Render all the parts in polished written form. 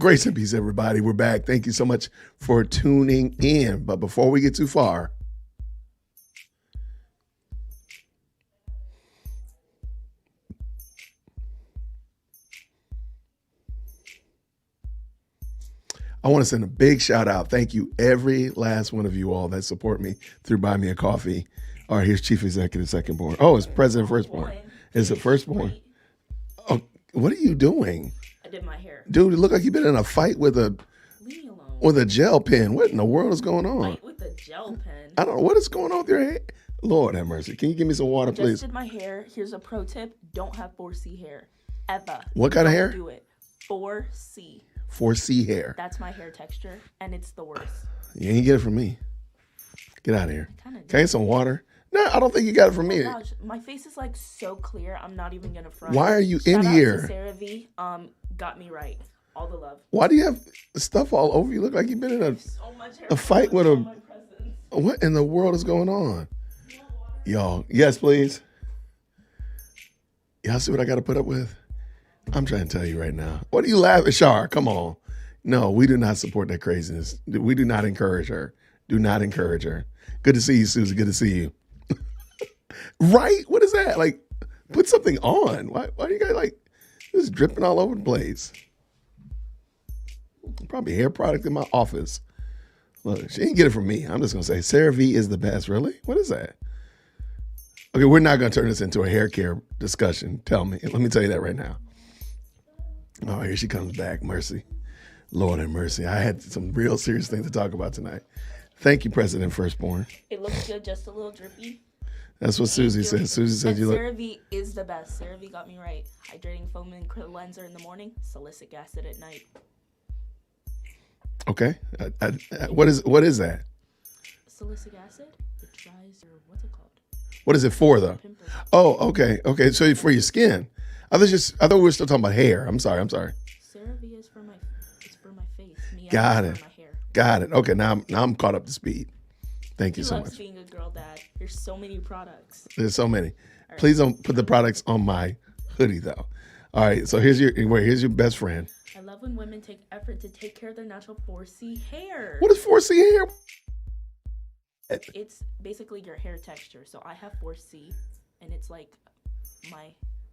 Grace and peace, everybody. We're back. Thank you so much for tuning in. But before we get too far, I want to send a big shout out. Thank you, every last one of you all that support me through Buy Me a Coffee. All right, here's Chief Executive Secondborn. Oh, it's President Firstborn. Is it Firstborn? Oh, what are you doing? I did my hair. Dude, it looked like you've been in a fight with a gel pen. What in the world is going on? Fight with a gel pen? I don't know. What is going on with your hair? Lord have mercy. Can you give me some water, please? Just did my hair. Here's a pro tip. Don't have 4C hair. Ever. What kind of hair? Do it. 4C. 4C hair. That's my hair texture, and it's the worst. You ain't get it from me. Get out of here. Can I get some water? No, I don't think you got it from me. Gosh, my face is like so clear. I'm not even gonna front. Why are you Shout in out here? To Sarah V. Got me right. All the love. Why do you have stuff all over you? Look like you've been in a fight with a. What in the world is going on? Y'all, yes, please. Y'all see what I got to put up with? I'm trying to tell you right now. What are you laughing, Shar? Come on. No, we do not support that craziness. We do not encourage her. Do not encourage her. Good to see you, Susie. Good to see you. Right? What is that? Like, put something on. Why do you guys like this dripping all over the place? Probably hair product in my office. Look, she didn't get it from me. I'm just going to say Sarah V is the best. Really? What is that? Okay, we're not going to turn this into a hair care discussion. Tell me. Let me tell you that right now. Oh, here she comes back. Mercy. Lord have mercy. I had some real serious things to talk about tonight. Thank you, President Firstborn. It looks good, just a little drippy. That's what Susie said. Susie said you look. Sarah V is the best. Sarah V got me right. Hydrating foam and cleanser in the morning, salicylic acid at night. Okay. What is that? Salicylic acid? It dries your, what's it called? What is it for, though? Pimples. Oh, okay. Okay. So for your skin. I thought we were still talking about hair. I'm sorry. CeraVe is for my face. Got it. For my hair. Got it. Okay. Now I'm caught up to speed. Thank you so much. Being a girl dad. There's so many products. There's so many. Right. Please don't put the products on my hoodie though. All right. So here's your best friend. I love when women take effort to take care of their natural 4C hair. What is 4C hair? It's basically your hair texture. So I have 4C, and it's like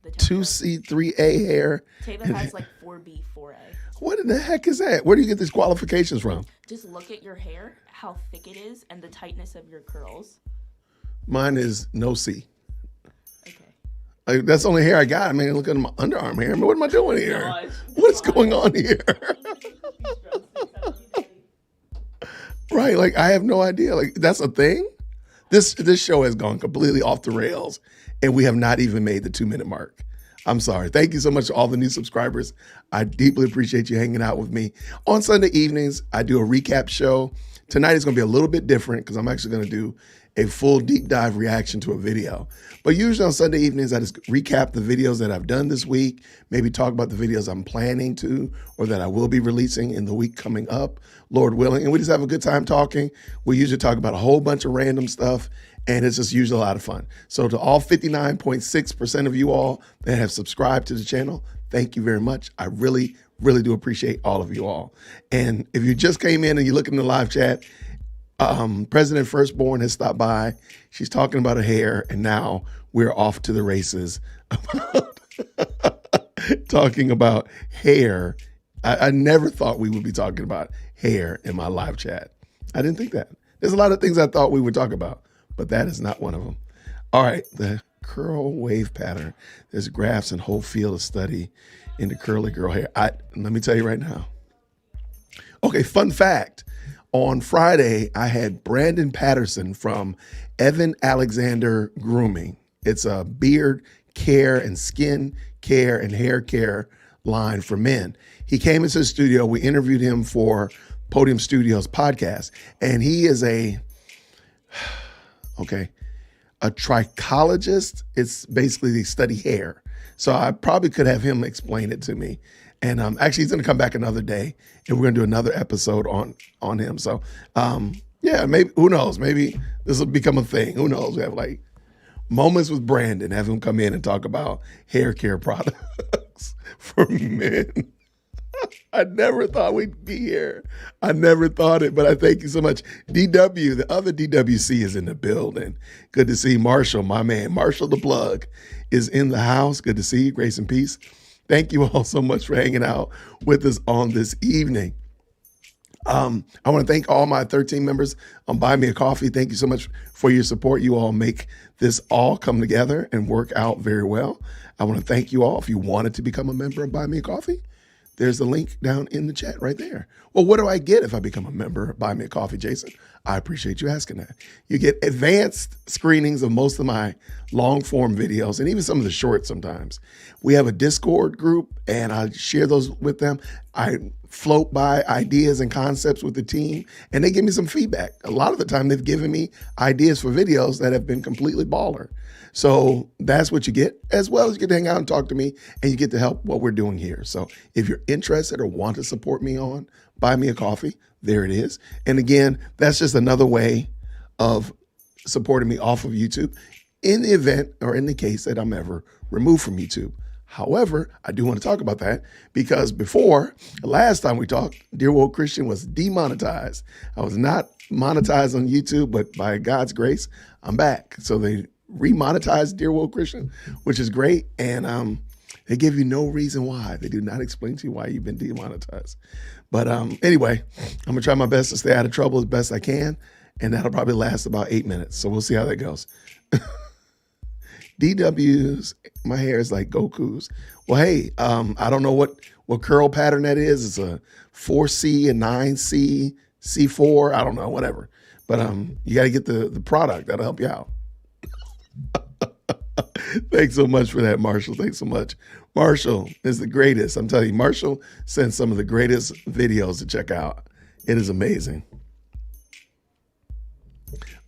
the 2C, 3A hair. Taylor has like 4B, 4A. What in the heck is that? Where do you get these qualifications from? Just look at your hair, how thick it is, and the tightness of your curls. Mine is no C. Okay. That's the only hair I got. I mean, look at my underarm hair. I mean, what am I doing here? What's going on here? Right, like I have no idea. Like that's a thing. This show has gone completely off the rails, and we have not even made the 2-minute mark. I'm sorry. Thank you so much to all the new subscribers. I deeply appreciate you hanging out with me. On Sunday evenings, I do a recap show. Tonight is going to be a little bit different because I'm actually going to do a full deep dive reaction to a video. But usually on Sunday evenings, I just recap the videos that I've done this week, maybe talk about the videos I'm planning to or that I will be releasing in the week coming up, Lord willing. And we just have a good time talking. We usually talk about a whole bunch of random stuff, and it's just usually a lot of fun. So to all 59.6% of you all that have subscribed to the channel, thank you very much. I really, really do appreciate all of you all. And if you just came in and you look in the live chat, President Firstborn has stopped by. She's talking about her hair, and now we're off to the races about talking about hair. I never thought we would be talking about hair in my live chat. I didn't think that. There's a lot of things I thought we would talk about, but that is not one of them. All right, the curl wave pattern. There's graphs and whole field of study into curly girl hair. Let me tell you right now. Okay, fun fact. On Friday, I had Brandon Patterson from Evan Alexander Grooming. It's a beard care and skin care and hair care line for men. He came into the studio. We interviewed him for Podium Studios podcast, and he is a trichologist. It's basically they study hair. So I probably could have him explain it to me. And actually, he's going to come back another day, and we're going to do another episode on him. So, yeah, maybe, who knows? Maybe this will become a thing. Who knows? We have like moments with Brandon, have him come in and talk about hair care products for men. I never thought we'd be here. I never thought it, but I thank you so much. DW, the other DWC is in the building. Good to see Marshall, my man. Marshall the plug is in the house. Good to see you. Grace and peace. Thank you all so much for hanging out with us on this evening. I want to thank all my 13 members on Buy Me a Coffee. Thank you so much for your support. You all make this all come together and work out very well. I want to thank you all. If you wanted to become a member of Buy Me a Coffee, there's a link down in the chat right there. Well, what do I get if I become a member of Buy Me a Coffee, Jason? I appreciate you asking that. You get advanced screenings of most of my long form videos and even some of the shorts sometimes. We have a Discord group and I share those with them. I float by ideas and concepts with the team and they give me some feedback. A lot of the time they've given me ideas for videos that have been completely baller. So that's what you get, as well as you get to hang out and talk to me and you get to help what we're doing here. So if you're interested or want to support me on Buy Me a Coffee, there it is. And again, that's just another way of supporting me off of YouTube in the event or in the case that I'm ever removed from YouTube. However, I do want to talk about that because before, last time we talked, Dear Woke Christian was demonetized. I was not monetized on YouTube, but by God's grace, I'm back. So they remonetized Dear Woke Christian, which is great. And they give you no reason why. They do not explain to you why you've been demonetized. But anyway, I'm gonna try my best to stay out of trouble as best I can. And that'll probably last about 8 minutes. So we'll see how that goes. DW's, my hair is like Goku's. Well, hey, I don't know what curl pattern that is. It's a 4C, a 9C, C4. I don't know, whatever. But you got to get the product. That'll help you out. Thanks so much for that, Marshall. Thanks so much. Marshall is the greatest. I'm telling you, Marshall sends some of the greatest videos to check out. It is amazing.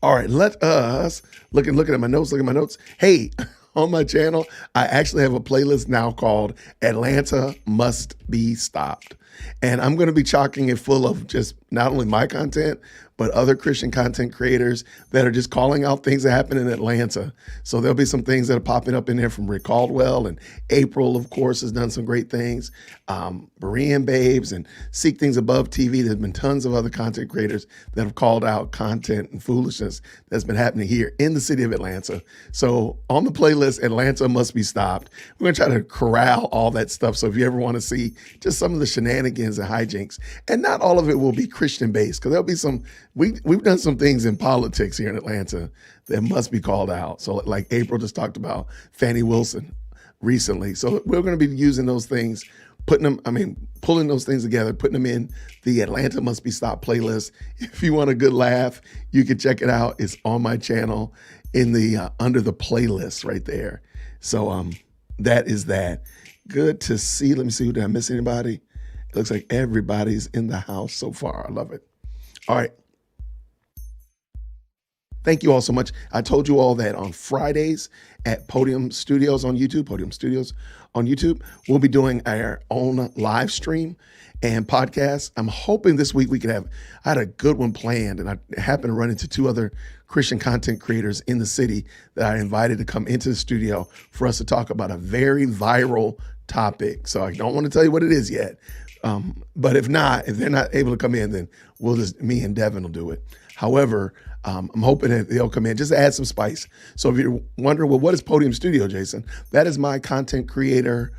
All right, let us looking at my notes. Hey, on my channel, I actually have a playlist now called Atlanta Must Be Stopped. And I'm going to be chalking it full of just not only my content, but other Christian content creators that are just calling out things that happen in Atlanta. So there'll be some things that are popping up in there from Rick Caldwell, and April, of course, has done some great things. Berean Babes and Seek Things Above TV. There's been tons of other content creators that have called out content and foolishness that's been happening here in the city of Atlanta. So on the playlist, Atlanta Must Be Stopped. We're going to try to corral all that stuff. So if you ever want to see just some of the shenanigans and hijinks, and not all of it will be Christian based, because there'll be some, we've done some things in politics here in Atlanta that must be called out. So like April just talked about Fannie Wilson recently. So we're going to be using those things, pulling those things together, putting them in the Atlanta Must Be Stopped playlist. If you want a good laugh, you can check it out. It's on my channel in the under the playlist right there. So that is that. Good to see. Let me see. Did I miss anybody? It looks like everybody's in the house so far. I love it. All right. Thank you all so much. I told you all that on Fridays at Podium Studios on YouTube, we'll be doing our own live stream and podcast. I'm hoping this week I had a good one planned, and I happened to run into two other Christian content creators in the city that I invited to come into the studio for us to talk about a very viral topic. So I don't want to tell you what it is yet. But if they're not able to come in, then me and Devin will do it. However, I'm hoping that they'll come in just to add some spice. So if you're wondering, well, what is Podium Studio, Jason? That is my content creator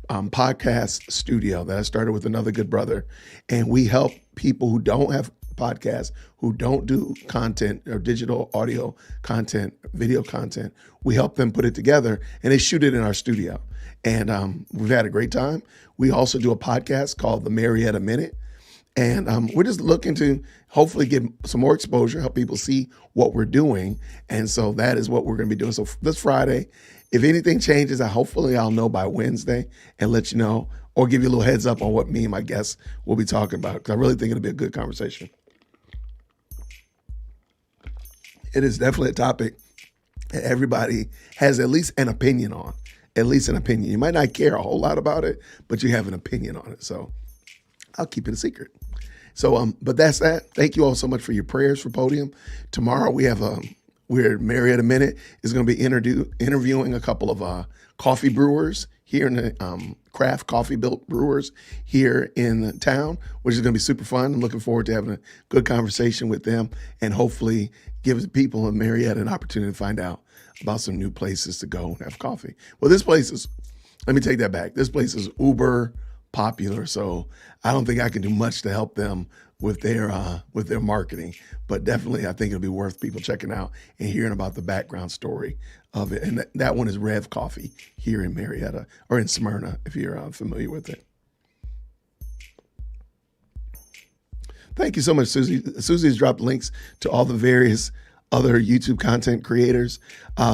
podcast studio that I started with another good brother. And we help people who don't have podcasts, who don't do content or digital audio content, video content. We help them put it together and they shoot it in our studio. And we've had a great time. We also do a podcast called The Marietta Minute. And we're just looking to hopefully get some more exposure, help people see what we're doing. And so that is what we're going to be doing. So this Friday, if anything changes, hopefully I'll know by Wednesday and let you know, or give you a little heads up on what me and my guests will be talking about, because I really think it'll be a good conversation. It is definitely a topic that everybody has at least an opinion on. At least an opinion. You might not care a whole lot about it, but you have an opinion on it. So I'll keep it a secret. So, but that's that. Thank you all so much for your prayers for Podium. Tomorrow we're Marietta Minute is going to be interviewing a couple of coffee brewers here in the craft coffee built brewers here in town, which is going to be super fun. I'm looking forward to having a good conversation with them and hopefully give the people in Marietta an opportunity to find out about some new places to go and have coffee. Well, this place is, let me take that back. This place is uber popular, so I don't think I can do much to help them with their marketing, but definitely I think it'll be worth people checking out and hearing about the background story of it. And that one is Rev Coffee here in Marietta, or in Smyrna, if you're familiar with it. Thank you so much, Susie. Susie's dropped links to all the various other YouTube content creators.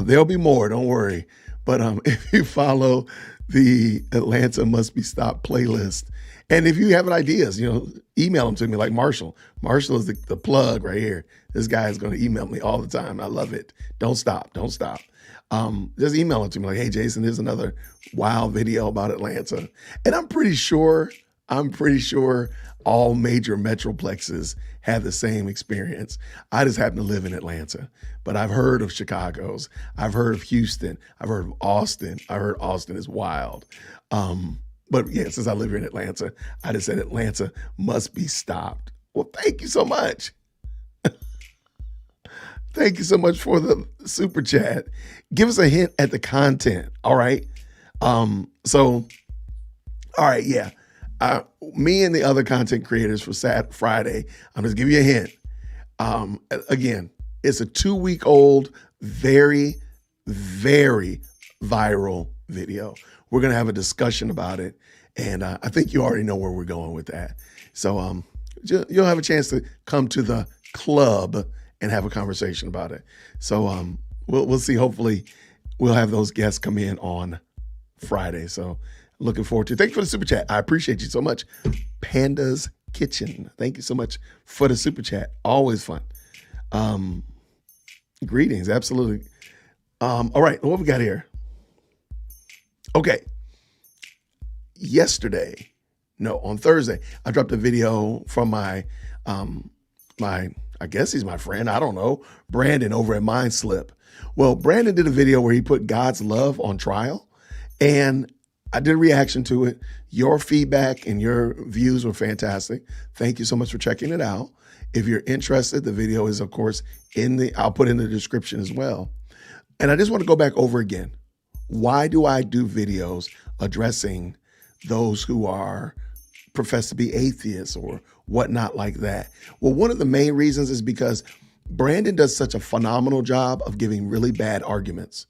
There'll be more, don't worry. But if you follow the Atlanta Must Be Stopped playlist, and if you have ideas, email them to me like Marshall. Marshall is the plug right here. This guy is going to email me all the time. I love it. Don't stop. Just email it to me like, hey, Jason, there's another wild video about Atlanta. And I'm pretty sure all major metroplexes have the same experience. I just happen to live in Atlanta, but I've heard of Chicago's. I've heard of Houston. I've heard of Austin. I heard Austin is wild. But yeah, since I live here in Atlanta, I just said Atlanta must be stopped. Well, thank you so much. Thank you so much for the super chat. Give us a hint at the content. All right. All right. Yeah. Me and the other content creators for Friday, I'm just giving you a hint. Again, it's a 2-week-old, very, very viral video. We're going to have a discussion about it. And I think you already know where we're going with that. So you'll have a chance to come to the club and have a conversation about it. So we'll see. Hopefully we'll have those guests come in on Friday. So looking forward to it. Thank you for the super chat. I appreciate you so much. Panda's Kitchen. Thank you so much for the super chat. Always fun. Greetings. Absolutely. All right. What we got here? Okay. On Thursday, I dropped a video from my I guess he's my friend, I don't know, Brandon over at Mind Slip. Well, Brandon did a video where he put God's love on trial, and I did a reaction to it. Your feedback and your views were fantastic. Thank you so much for checking it out. If you're interested, the video is, of course, I'll put in the description as well. And I just want to go back over again. Why do I do videos addressing those who profess to be atheists or whatnot like that? Well, one of the main reasons is because Brandon does such a phenomenal job of giving really bad arguments.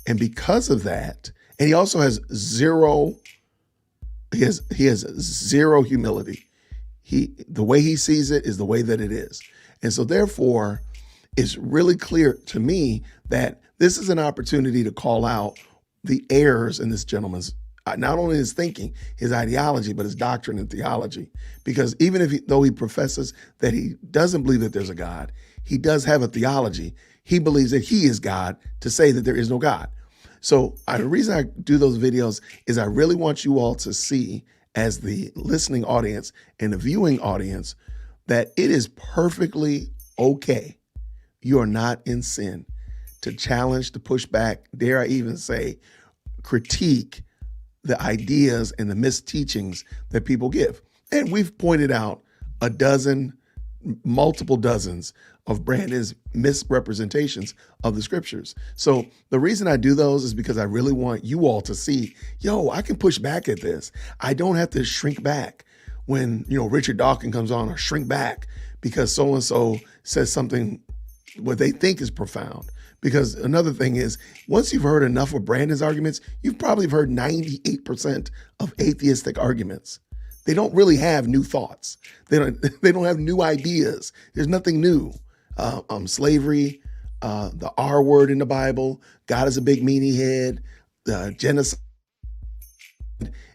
And because of that, and he also has zero humility. The way he sees it is the way that it is. And so therefore, it's really clear to me that this is an opportunity to call out the errors in this gentleman's, not only his thinking, his ideology, but his doctrine and theology. Because even though he professes that he doesn't believe that there's a God, he does have a theology. He believes that he is God to say that there is no God. So the reason I do those videos is I really want you all to see, as the listening audience and the viewing audience, that it is perfectly okay. You are not in sin to challenge, to push back, dare I even say, critique the ideas and the misteachings that people give. And we've pointed out multiple dozens of Brandon's misrepresentations of the scriptures. So the reason I do those is because I really want you all to see, I can push back at this. I don't have to shrink back when, Richard Dawkins comes on, or shrink back because so-and-so says something what they think is profound. Because another thing is, once you've heard enough of Brandon's arguments, you've probably heard 98% of atheistic arguments. They don't really have new thoughts. They don't have new ideas. There's nothing new. Slavery, the R word in the Bible, God is a big meanie head, genocide,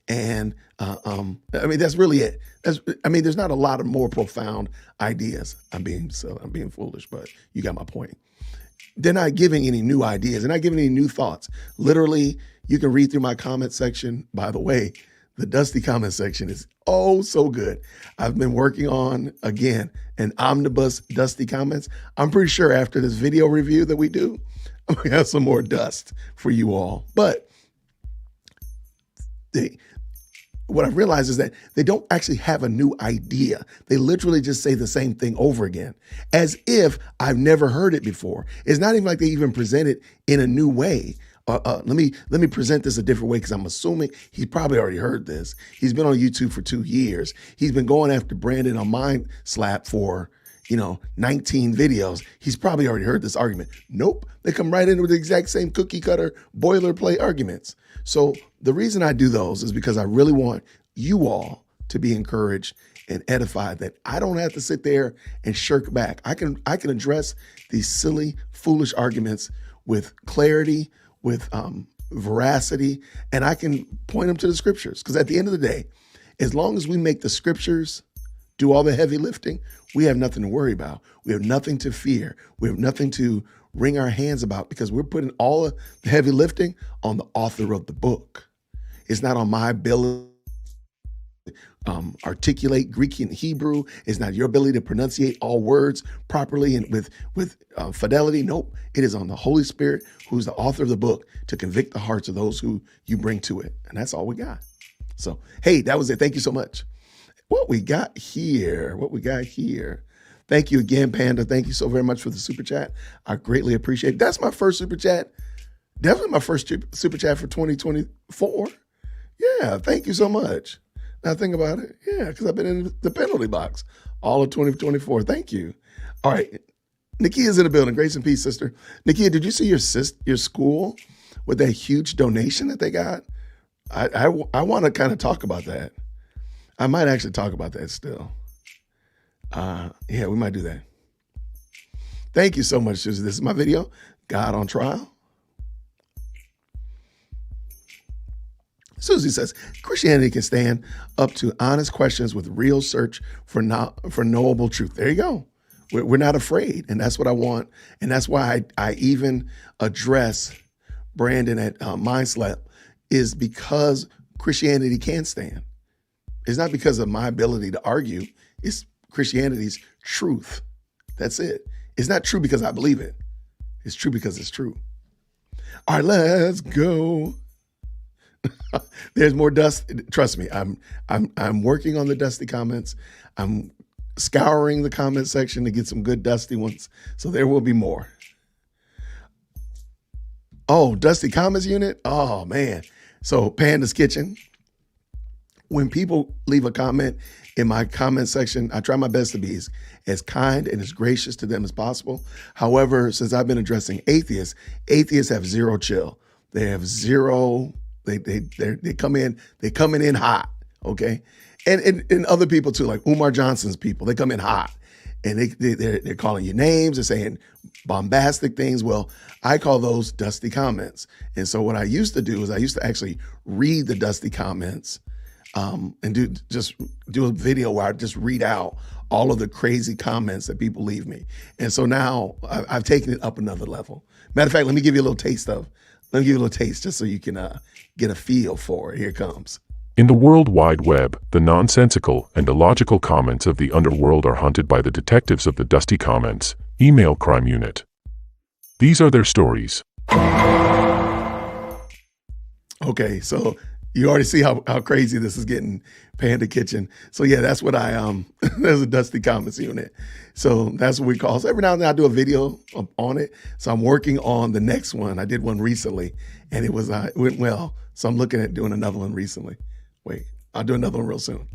and that's really it. There's not a lot of more profound ideas. I'm being foolish, but you got my point. They're not giving any new ideas. They're not giving any new thoughts. Literally, you can read through my comment section. By the way, the Dusty comment section is so good. I've been working on, again, an omnibus Dusty comments. I'm pretty sure after this video review that we do, I'm going to have some more dust for you all. But they what I realized is that they don't actually have a new idea. They literally just say the same thing over again, as if I've never heard it before. It's not even like they even present it in a new way. Let me present this a different way, because I'm assuming he's probably already heard this. He's been on YouTube for 2 years. He's been going after Brandon on Mind Slap for 19 videos. He's probably already heard this argument. Nope, they come right in with the exact same cookie cutter boilerplate arguments. So the reason I do those is because I really want you all to be encouraged and edified, that I don't have to sit there and shirk back. I can address these silly, foolish arguments with clarity, with veracity, and I can point them to the scriptures. Because at the end of the day, as long as we make the scriptures do all the heavy lifting, we have nothing to worry about. We have nothing to fear. We have nothing to wring our hands about, because we're putting all of the heavy lifting on the author of the book. It's not on my ability to articulate Greek and Hebrew. It's not your ability to pronunciate all words properly and with fidelity. Nope. It is on the Holy Spirit, who's the author of the book, to convict the hearts of those who you bring to it. And that's all we got. So, hey, that was it. Thank you so much. What we got here. Thank you again, Panda. Thank you so very much for the super chat. I greatly appreciate it. That's my first super chat. Definitely my first super chat for 2024. Yeah, thank you so much. Now think about it. Yeah, because I've been in the penalty box all of 2024. Thank you. All right. Nikia's in the building. Grace and peace, sister. Nikia, did you see your school with that huge donation that they got? I want to kind of talk about that. I might actually talk about that still. Yeah, we might do that. Thank you so much, Susie. This is my video, God on Trial. Susie says, Christianity can stand up to honest questions with real search for knowable truth. There you go. We're not afraid, and that's what I want. And that's why I even address Brandon at Mind Slap, is because Christianity can stand. It's not because of my ability to argue. It's Christianity's truth. That's it. It's not true because I believe it. It's true because it's true. All right, let's go. There's more dust. Trust me, I'm working on the dusty comments. I'm scouring the comment section to get some good dusty ones. So there will be more. Oh, dusty comments unit. Oh man. So Panda's Kitchen. When people leave a comment in my comment section, I try my best to be as kind and as gracious to them as possible. However, since I've been addressing atheists have zero chill. They have zero. They come in hot. Okay, and other people too, like Umar Johnson's people. They come in hot, and they're calling you names. They're saying bombastic things. Well, I call those dusty comments. And so what I used to do is I used to actually read the dusty comments. And do a video where I just read out all of the crazy comments that people leave me. And so now I've taken it up another level. Matter of fact, let me give you a little taste just so you can get a feel for it. Here it comes. In the World Wide Web, the nonsensical and illogical comments of the underworld are hunted by the detectives of the Dusty Comments email crime unit. These are their stories. Okay, so you already see how crazy this is getting, Panda Kitchen. So yeah, that's what there's a Dusty Comments unit. So that's what we call. So every now and then I do a video on it. So I'm working on the next one. I did one recently and it went well. So I'm looking at doing another one recently. Wait, I'll do another one real soon.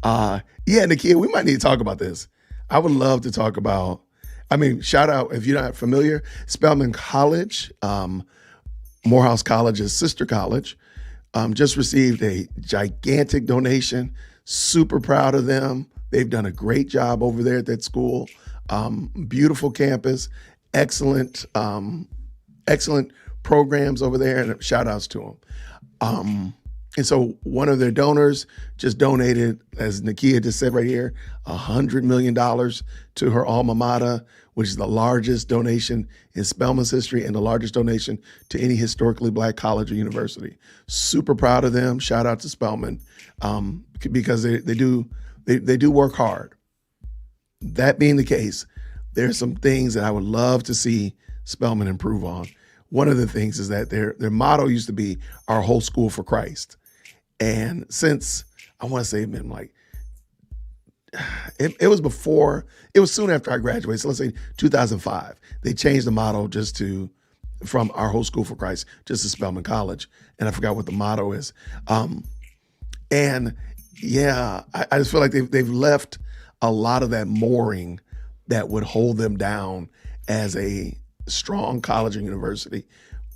Yeah, Nikia, we might need to talk about this. I would love to talk about, shout out, if you're not familiar, Spelman College, Morehouse College's sister college, just received a gigantic donation. Super proud of them. They've done a great job over there at that school. Beautiful campus, excellent programs over there, and shout outs to them. And so one of their donors just donated, as Nakia just said right here, $100 million to her alma mater, which is the largest donation in Spelman's history and the largest donation to any historically Black college or university. Super proud of them. Shout out to Spelman, because they do work hard. That being the case, there's some things that I would love to see Spelman improve on. One of the things is that their motto used to be "Our whole school for Christ." And since I want to say it been like, it was before, it was soon after I graduated. So let's say 2005, they changed the motto from Our Whole School for Christ just to Spelman College. And I forgot what the motto is. And yeah, I just feel like they've left a lot of that mooring that would hold them down as a strong college and university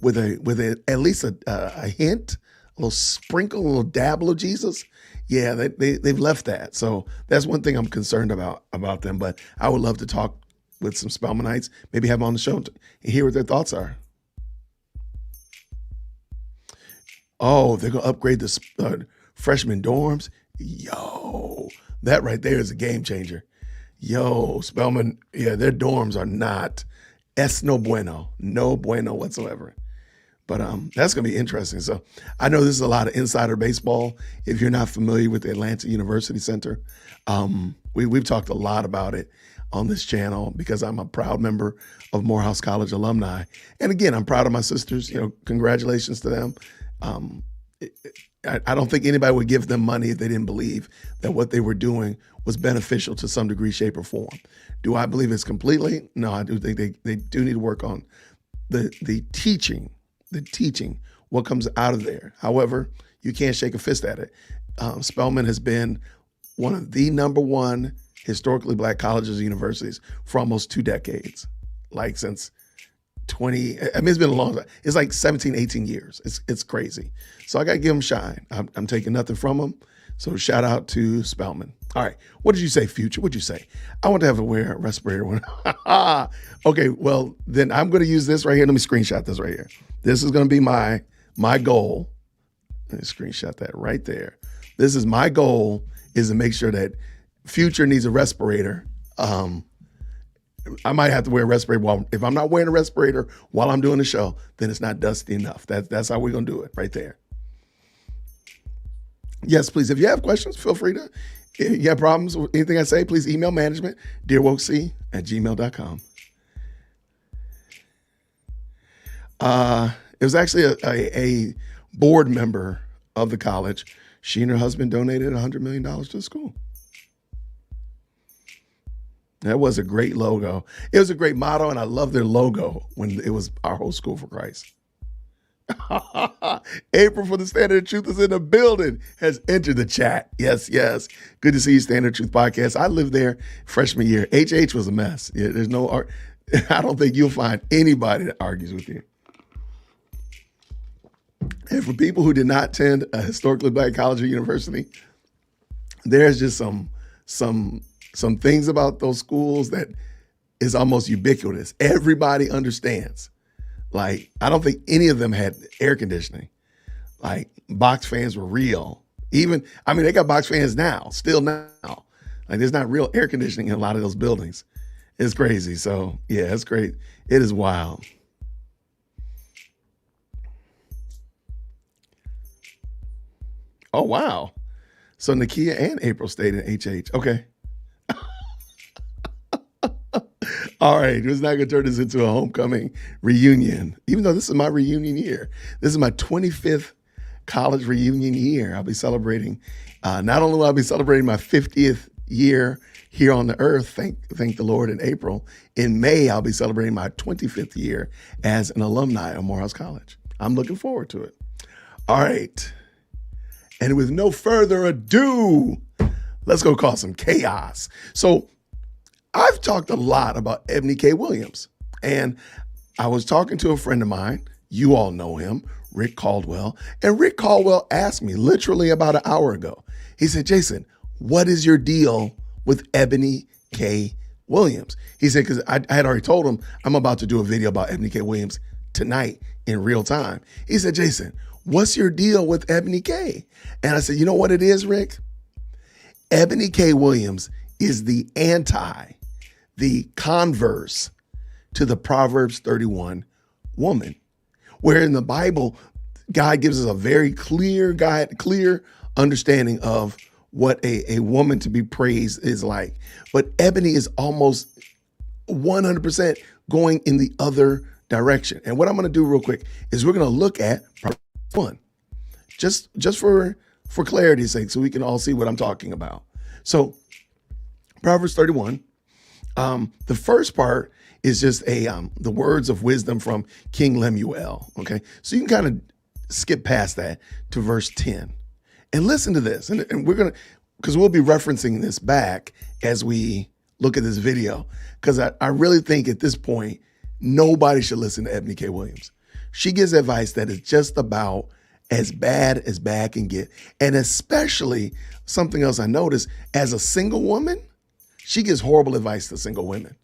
with at least a hint, a little sprinkle, a little dabble of Jesus. Yeah, they've left that. So that's one thing I'm concerned about them. But I would love to talk with some Spelmanites, maybe have them on the show and hear what their thoughts are. Oh, they're going to upgrade the freshman dorms. Yo, that right there is a game changer. Yo, Spelman, yeah, their dorms are not no bueno whatsoever. But that's going to be interesting. So I know this is a lot of insider baseball. If you're not familiar with the Atlanta University Center, we've talked a lot about it on this channel because I'm a proud member of Morehouse College alumni. And again, I'm proud of my sisters. Congratulations to them. I don't think anybody would give them money if they didn't believe that what they were doing was beneficial to some degree, shape, or form. Do I believe it's completely? No, I do think they do need to work on the teaching, what comes out of there. However, you can't shake a fist at it. Spelman has been one of the number one historically Black colleges and universities for almost 2 decades, like since it's been a long time. It's like 17, 18 years. It's crazy. So I got to give them shine. I'm taking nothing from them. So shout out to Spelman. All right. What did you say, Future? What'd you say? I want to have to wear a respirator. Okay. Well, then I'm going to use this right here. Let me screenshot this right here. This is going to be my goal. Let me screenshot that right there. This is my goal, is to make sure that Future needs a respirator. I might have to wear a respirator if I'm not wearing a respirator while I'm doing the show, then it's not dusty enough. That's how we're going to do it right there. Yes, please. If you have questions, feel free to. If you have problems with anything I say, please email management, dearwokec@gmail.com. It was actually a board member of the college. She and her husband donated $100 million to the school. That was a great logo. It was a great motto, and I love their logo when it was Our Whole School for Christ. April from the Standard of Truth is in the building, has entered the chat. Yes. Good to see you, Standard of Truth Podcast. I lived there freshman year. HH was a mess. Yeah, there's no art. I don't think you'll find anybody that argues with you. And for people who did not attend a historically Black college or university, there's just some things about those schools that is almost ubiquitous. Everybody understands. Like, I don't think any of them had air conditioning. Like, box fans were real. They got box fans still now. Like, there's not real air conditioning in a lot of those buildings. It's crazy. So, yeah, it's great. It is wild. Oh, wow. So, Nakia and April stayed in HH. Okay. All right, we're not going to turn this into a homecoming reunion, even though this is my reunion year. This is my 25th college reunion year. I'll be celebrating, not only will I be celebrating my 50th year here on the earth, thank the Lord, in April. In May, I'll be celebrating my 25th year as an alumni of Morehouse College. I'm looking forward to it. All right. And with no further ado, let's go cause some chaos. So I've talked a lot about Ebony K. Williams, and I was talking to a friend of mine. You all know him, Rick Caldwell. And Rick Caldwell asked me literally about an hour ago. He said, Jason, what is your deal with Ebony K. Williams? He said, because I had already told him I'm about to do a video about Ebony K. Williams tonight in real time. He said, Jason, what's your deal with Ebony K? And I said, you know what it is, Rick? Ebony K. Williams is the converse to the Proverbs 31 woman, where in the Bible, God gives us a very clear understanding of what a woman to be praised is like. But Ebony is almost 100% going in the other direction. And what I'm going to do real quick is we're going to look at Proverbs 1, just for for clarity's sake, so we can all see what I'm talking about. So Proverbs 31, the first part is just the words of wisdom from King Lemuel. Okay, so you can kind of skip past that to verse 10 and listen to this. And we're because we'll be referencing this back as we look at this video, because I really think at this point, nobody should listen to Ebony K. Williams. She gives advice that is just about as bad can get. And especially something else I noticed, as a single woman, she gives horrible advice to single women.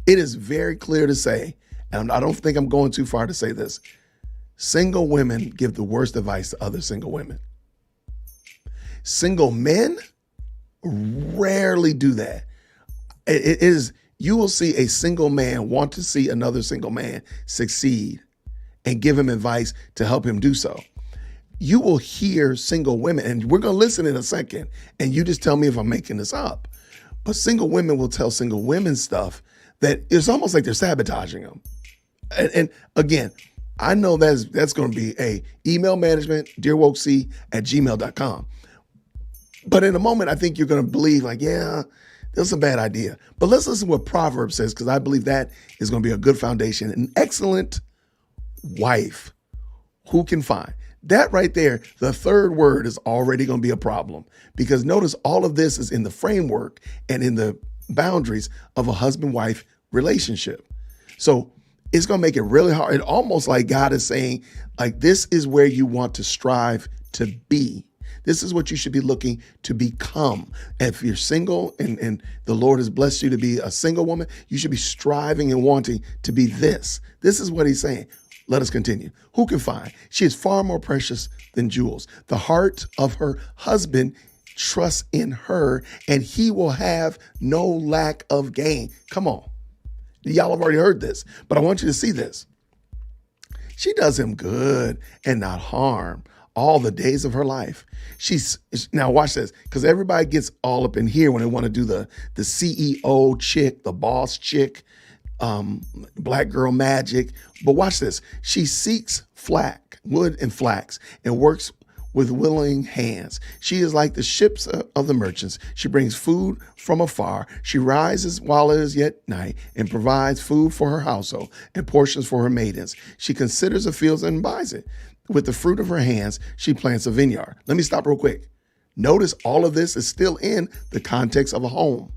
It is very clear to say, and I don't think I'm going too far to say this, single women give the worst advice to other single women. Single men rarely do that. It is, you will see a single man want to see another single man succeed and give him advice to help him do so. You will hear single women, and we're going to listen in a second, and you just tell me if I'm making this up. But single women will tell single women stuff that it's almost like they're sabotaging them. And again, I know that's going to be email management, dearwokec@gmail.com. But in a moment, I think you're going to believe like, yeah, that's a bad idea. But let's listen to what Proverbs says, because I believe that is going to be a good foundation. An excellent wife who can find. That right there, the third word is already going to be a problem, because notice all of this is in the framework and in the boundaries of a husband-wife relationship. So it's going to make it really hard. It's almost like God is saying, like, this is where you want to strive to be. This is what you should be looking to become. If you're single and the Lord has blessed you to be a single woman, you should be striving and wanting to be this. This is what he's saying. Let us continue. Who can find? She is far more precious than jewels. The heart of her husband trusts in her, and he will have no lack of gain. Come on. Y'all have already heard this, but I want you to see this. She does him good and not harm all the days of her life. Now watch this, because everybody gets all up in here when they want to do the CEO chick, the boss chick, black girl magic. But watch this. She seeks wood and flax, and works with willing hands. She is like the ships of the merchants. She brings food from afar. She rises while it is yet night and provides food for her household and portions for her maidens. She considers the fields and buys it. With the fruit of her hands, she plants a vineyard. Let me stop real quick. Notice all of this is still in the context of a home.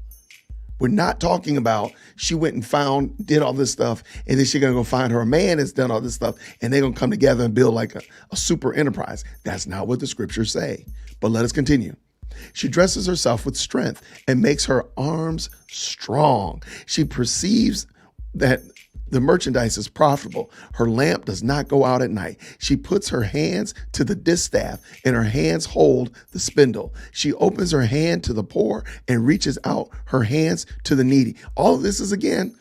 We're not talking about she went and did all this stuff, and then she's going to go find her a man that's done all this stuff, and they're going to come together and build like a super enterprise. That's not what the scriptures say. But let us continue. She dresses herself with strength and makes her arms strong. She perceives that the merchandise is profitable. Her lamp does not go out at night. She puts her hands to the distaff, and her hands hold the spindle. She opens her hand to the poor and reaches out her hands to the needy. All of this is, again,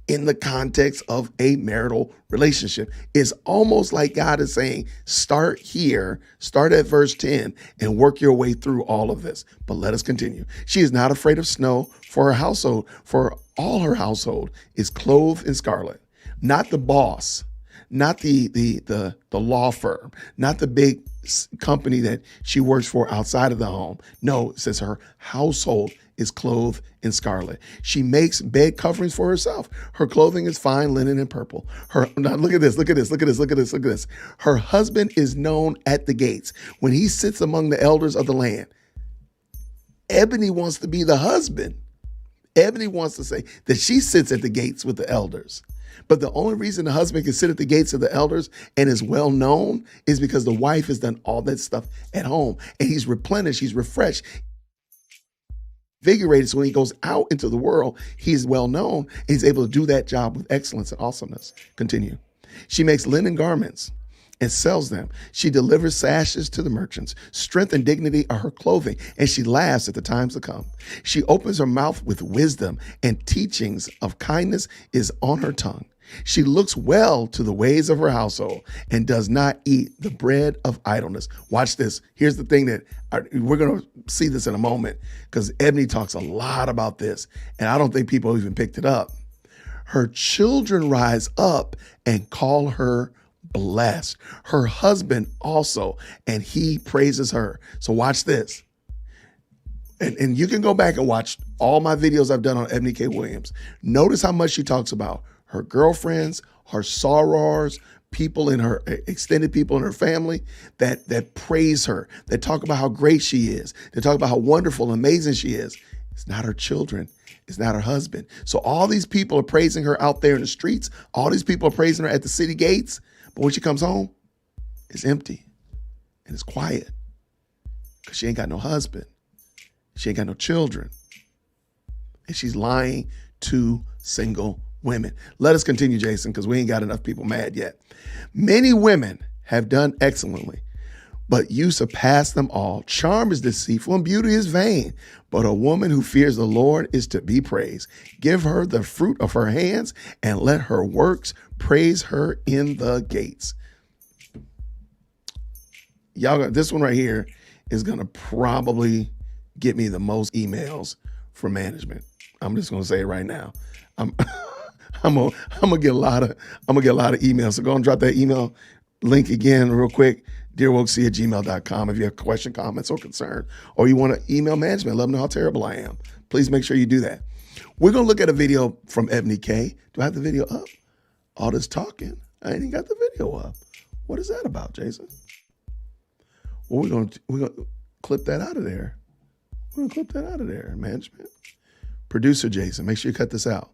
in the context of a marital relationship. It's almost like God is saying, start here, start at verse 10, and work your way through all of this. But let us continue. She is not afraid of snow for her household, for all her household is clothed in scarlet. Not the boss, not the law firm, not the big company that she works for outside of the home. No, it says her household is clothed in scarlet. She makes bed coverings for herself. Her clothing is fine linen and purple. Now look at this. Her husband is known at the gates when he sits among the elders of the land. Ebony wants to be the husband. Ebony wants to say that she sits at the gates with the elders. But the only reason the husband can sit at the gates of the elders and is well known is because the wife has done all that stuff at home, and he's replenished, he's refreshed, invigorated. So when he goes out into the world, he's well known, and he's able to do that job with excellence and awesomeness. Continue. She makes linen garments and sells them. She delivers sashes to the merchants. Strength and dignity are her clothing, and she laughs at the times to come. She opens her mouth with wisdom, and teachings of kindness is on her tongue. She looks well to the ways of her household and does not eat the bread of idleness. Watch this. Here's the thing that we're going to see this in a moment, because Ebony talks a lot about this, and I don't think people even picked it up. Her children rise up and call her blessed. Her husband also, and he praises her. So watch this. And you can go back and watch all my videos I've done on Ebony K. Williams. Notice how much she talks about her girlfriends, her sorors, people in her extended people in her family that praise her, that talk about how great she is, that talk about how wonderful and amazing she is. It's not her children. It's not her husband. So all these people are praising her out there in the streets. All these people are praising her at the city gates. But when she comes home, it's empty and it's quiet because she ain't got no husband. She ain't got no children. And she's lying to single women. Let us continue, Jason, because we ain't got enough people mad yet. Many women have done excellently, but you surpass them all. Charm is deceitful and beauty is vain, but a woman who fears the Lord is to be praised. Give her the fruit of her hands and let her works praise her in the gates. Y'all, this one right here is going to probably get me the most emails from management. I'm just going to say it right now. I'm gonna get a lot of emails. So go and drop that email link again real quick. dearwokec@gmail.com if you have questions, comments, or concern, or you want to email management, let them know how terrible I am. Please make sure you do that. We're gonna look at a video from Ebony K. Do I have the video up? All this talking, I ain't even got the video up. What is that about, Jason? Well, we're gonna clip that out of there. We're gonna clip that out of there, management. Producer Jason, make sure you cut this out.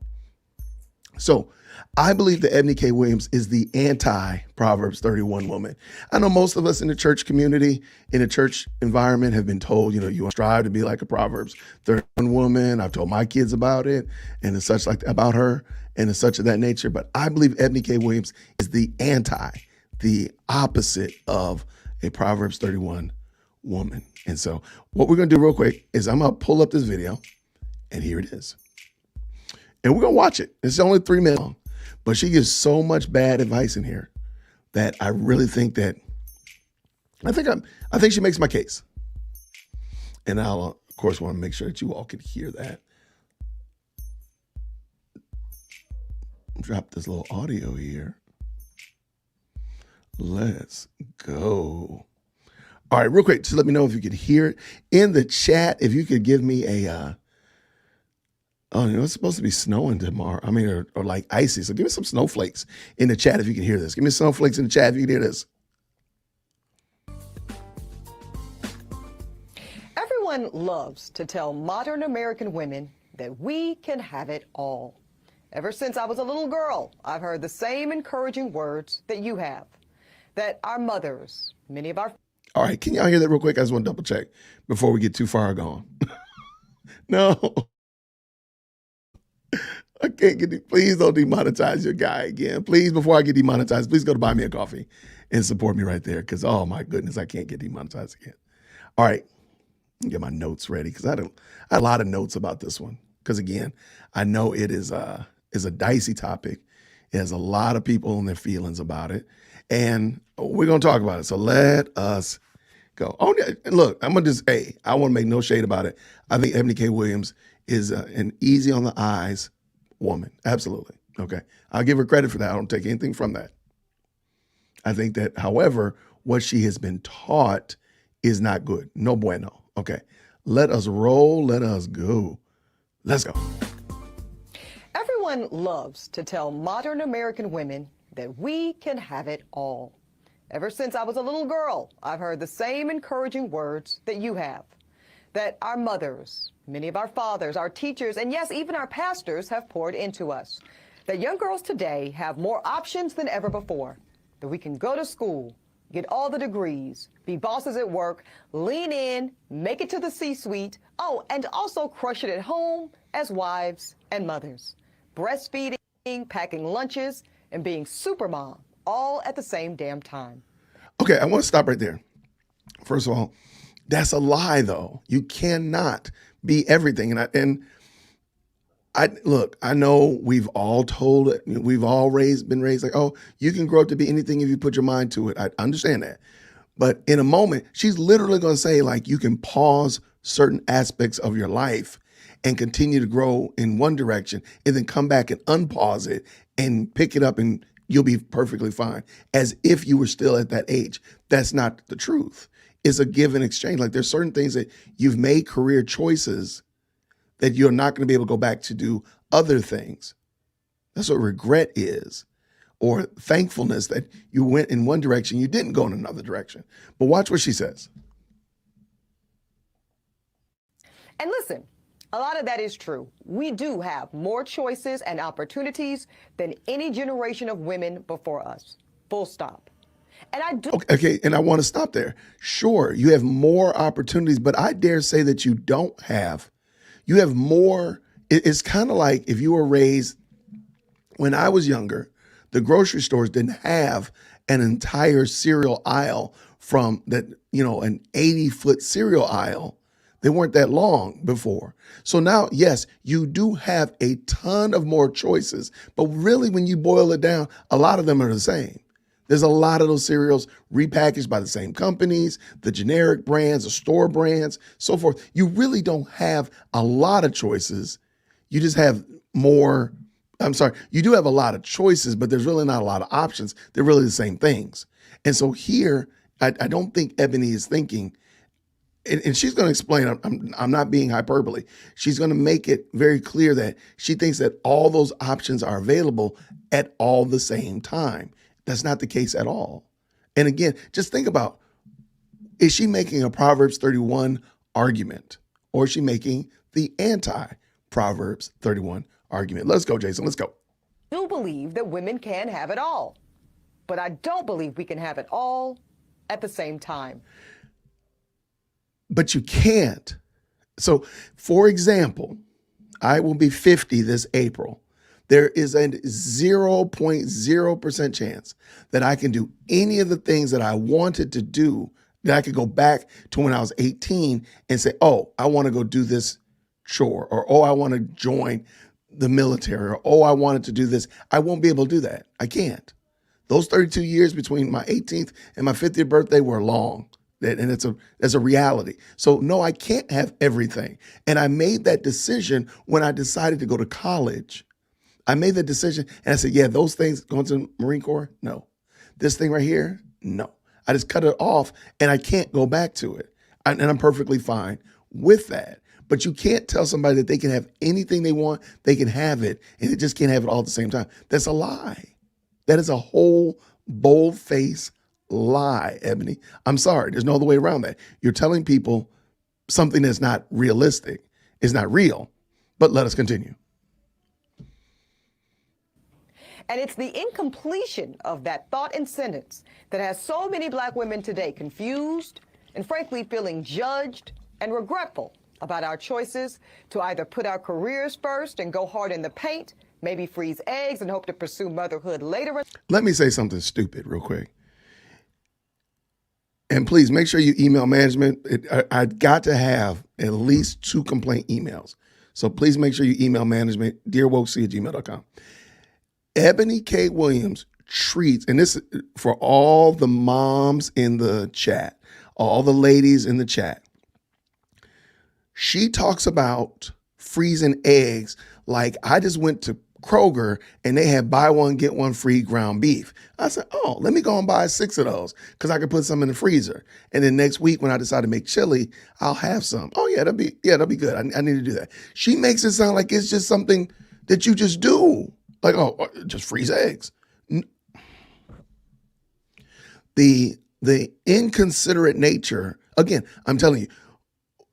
So I believe that Ebony K. Williams is the anti-Proverbs 31 woman. I know most of us in the church community, in a church environment, have been told, you want to strive to be like a Proverbs 31 woman. I've told my kids about it and it's such like about her and it's such of that nature. But I believe Ebony K. Williams is the opposite of a Proverbs 31 woman. And so what we're going to do real quick is I'm going to pull up this video and here it is. And we're going to watch it. It's only 3 minutes long, but she gives so much bad advice in here that I really think that, I think she makes my case. And I'll, of course, want to make sure that you all can hear that. Drop this little audio here. Let's go. All right, real quick, just let me know if you could hear it. In the chat, if you could give me a, it's supposed to be snowing tomorrow. Or like icy. So give me some snowflakes in the chat if you can hear this. Give me snowflakes in the chat if you can hear this. Everyone loves to tell modern American women that we can have it all. Ever since I was a little girl, I've heard the same encouraging words that you have. That our mothers, many of our... All right, can y'all hear that real quick? I just want to double check before we get too far gone. No. I can't get please don't demonetize your guy again. Please, before I get demonetized, please go to Buy Me a Coffee and support me right there. Because, oh my goodness, I can't get demonetized again. All right, get my notes ready because I had a lot of notes about this one. Because again, I know it is a dicey topic. It has a lot of people and their feelings about it. And we're going to talk about it. So let us go. Oh, look, I want to make no shade about it. I think Ebony K. Williams is an easy on the eyes woman. Absolutely. Okay. I'll give her credit for that. I don't take anything from that. I think that, however, what she has been taught is not good. No bueno. Okay. Let us roll. Let us go. Let's go. Everyone loves to tell modern American women that we can have it all. Ever since I was a little girl, I've heard the same encouraging words that you have. That our mothers, many of our fathers, our teachers, and yes, even our pastors have poured into us. That young girls today have more options than ever before. That we can go to school, get all the degrees, be bosses at work, lean in, make it to the C-suite, and also crush it at home as wives and mothers. Breastfeeding, packing lunches, and being super mom, all at the same damn time. Okay, I want to stop right there. First of all, that's a lie, though. You cannot be everything. I know we've all told it. We've all been raised like, oh, you can grow up to be anything if you put your mind to it. I understand that. But in a moment, she's literally going to say, like, you can pause certain aspects of your life and continue to grow in one direction and then come back and unpause it and pick it up and you'll be perfectly fine, as if you were still at that age. That's not the truth. It's a give and exchange. Like there's certain things that you've made career choices that you're not going to be able to go back to do other things. That's what regret is, or thankfulness that you went in one direction, you didn't go in another direction. But watch what she says. And listen, a lot of that is true. We do have more choices and opportunities than any generation of women before us. Full stop. And I do. Okay, and I want to stop there. Sure, you have more opportunities, but I dare say that you don't have. You have more. It's kind of like if you were raised, when I was younger, the grocery stores didn't have an entire cereal aisle from that, an 80-foot cereal aisle. They weren't that long before. So now, yes, you do have a ton of more choices, but really when you boil it down, a lot of them are the same. There's a lot of those cereals repackaged by the same companies, the generic brands, the store brands, so forth. You really don't have a lot of choices. You just have more. You do have a lot of choices, but there's really not a lot of options. They're really the same things. And so here, I don't think Ebony is thinking, and she's going to explain, I'm not being hyperbole. She's going to make it very clear that she thinks that all those options are available at all the same time. That's not the case at all. And again, just think about, is she making a Proverbs 31 argument, or is she making the anti-Proverbs 31 argument? Let's go, Jason. Let's go. I do believe that women can have it all, but I don't believe we can have it all at the same time. But you can't. So, for example, I will be 50 this April. There is a 0.0% chance that I can do any of the things that I wanted to do, that I could go back to when I was 18 and say, oh, I want to go do this chore, or oh, I want to join the military, or oh, I wanted to do this. I won't be able to do that. I can't. Those 32 years between my 18th and my 50th birthday were long. And it's a reality. So no, I can't have everything. And I made that decision when I decided to go to college. I made the decision and I said, yeah, those things, going to the Marine Corps, no. This thing right here, no. I just cut it off and I can't go back to it. And I'm perfectly fine with that. But you can't tell somebody that they can have anything they want, they can have it, and they just can't have it all at the same time. That's a lie. That is a whole bold-faced lie, Ebony. I'm sorry. There's no other way around that. You're telling people something that's not realistic, is not real. But let us continue. And it's the incompletion of that thought and sentence that has so many Black women today confused and frankly feeling judged and regretful about our choices to either put our careers first and go hard in the paint, maybe freeze eggs and hope to pursue motherhood later. Let me say something stupid real quick. And please make sure you email management. I got to have at least 2 complaint emails. So please make sure you email management, dearwokec@gmail.com. Ebony K. Williams treats, and this is for all the moms in the chat, all the ladies in the chat. She talks about freezing eggs like I just went to Kroger and they had buy one, get one free ground beef. I said, oh, let me go and buy 6 of those because I can put some in the freezer. And then next week when I decide to make chili, I'll have some. Oh yeah, that'll be good. I need to do that. She makes it sound like it's just something that you just do. Like, oh, just freeze eggs. The inconsiderate nature, again, I'm telling you,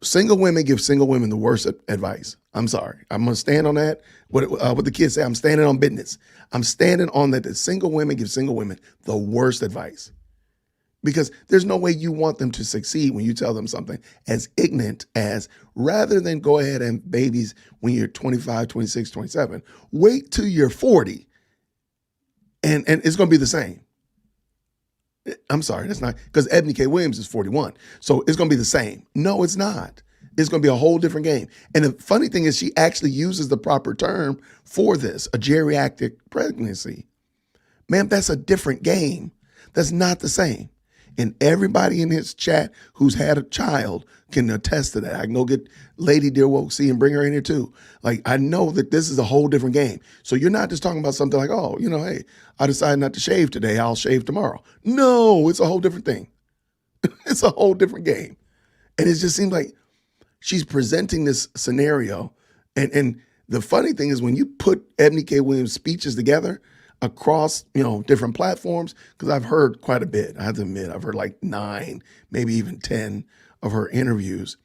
single women give single women the worst advice. I'm sorry. I'm going to stand on that. What the kids say, I'm standing on business. I'm standing on that single women give single women the worst advice. Because there's no way you want them to succeed when you tell them something as ignorant as, rather than go ahead and babies when you're 25, 26, 27, wait till you're 40 and it's going to be the same. I'm sorry, that's not, because Ebony K. Williams is 41. So it's going to be the same. No, it's not. It's going to be a whole different game. And the funny thing is she actually uses the proper term for this, a geriatric pregnancy. Man, that's a different game. That's not the same. And everybody in his chat who's had a child can attest to that. I can go get Lady Dear Woke C and bring her in here too. Like, I know that this is a whole different game. So you're not just talking about something like, oh, hey, I decided not to shave today, I'll shave tomorrow. No, it's a whole different thing. It's a whole different game. And it just seems like she's presenting this scenario. And the funny thing is when you put Ebony K. Williams' speeches together across, different platforms, because I've heard quite a bit. I have to admit, I've heard like 9, maybe even 10 of her interviews.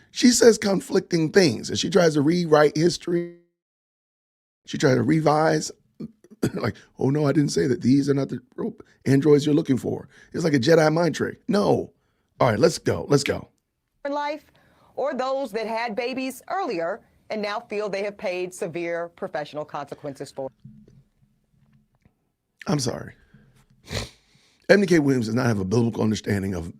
She says conflicting things and she tries to rewrite history. She tries to revise like, oh no, I didn't say that. These are not the androids you're looking for. It's like a Jedi mind trick. No. All right, let's go. In life, or those that had babies earlier and now feel they have paid severe professional consequences for. I'm sorry. Ebony K. Williams does not have a biblical understanding of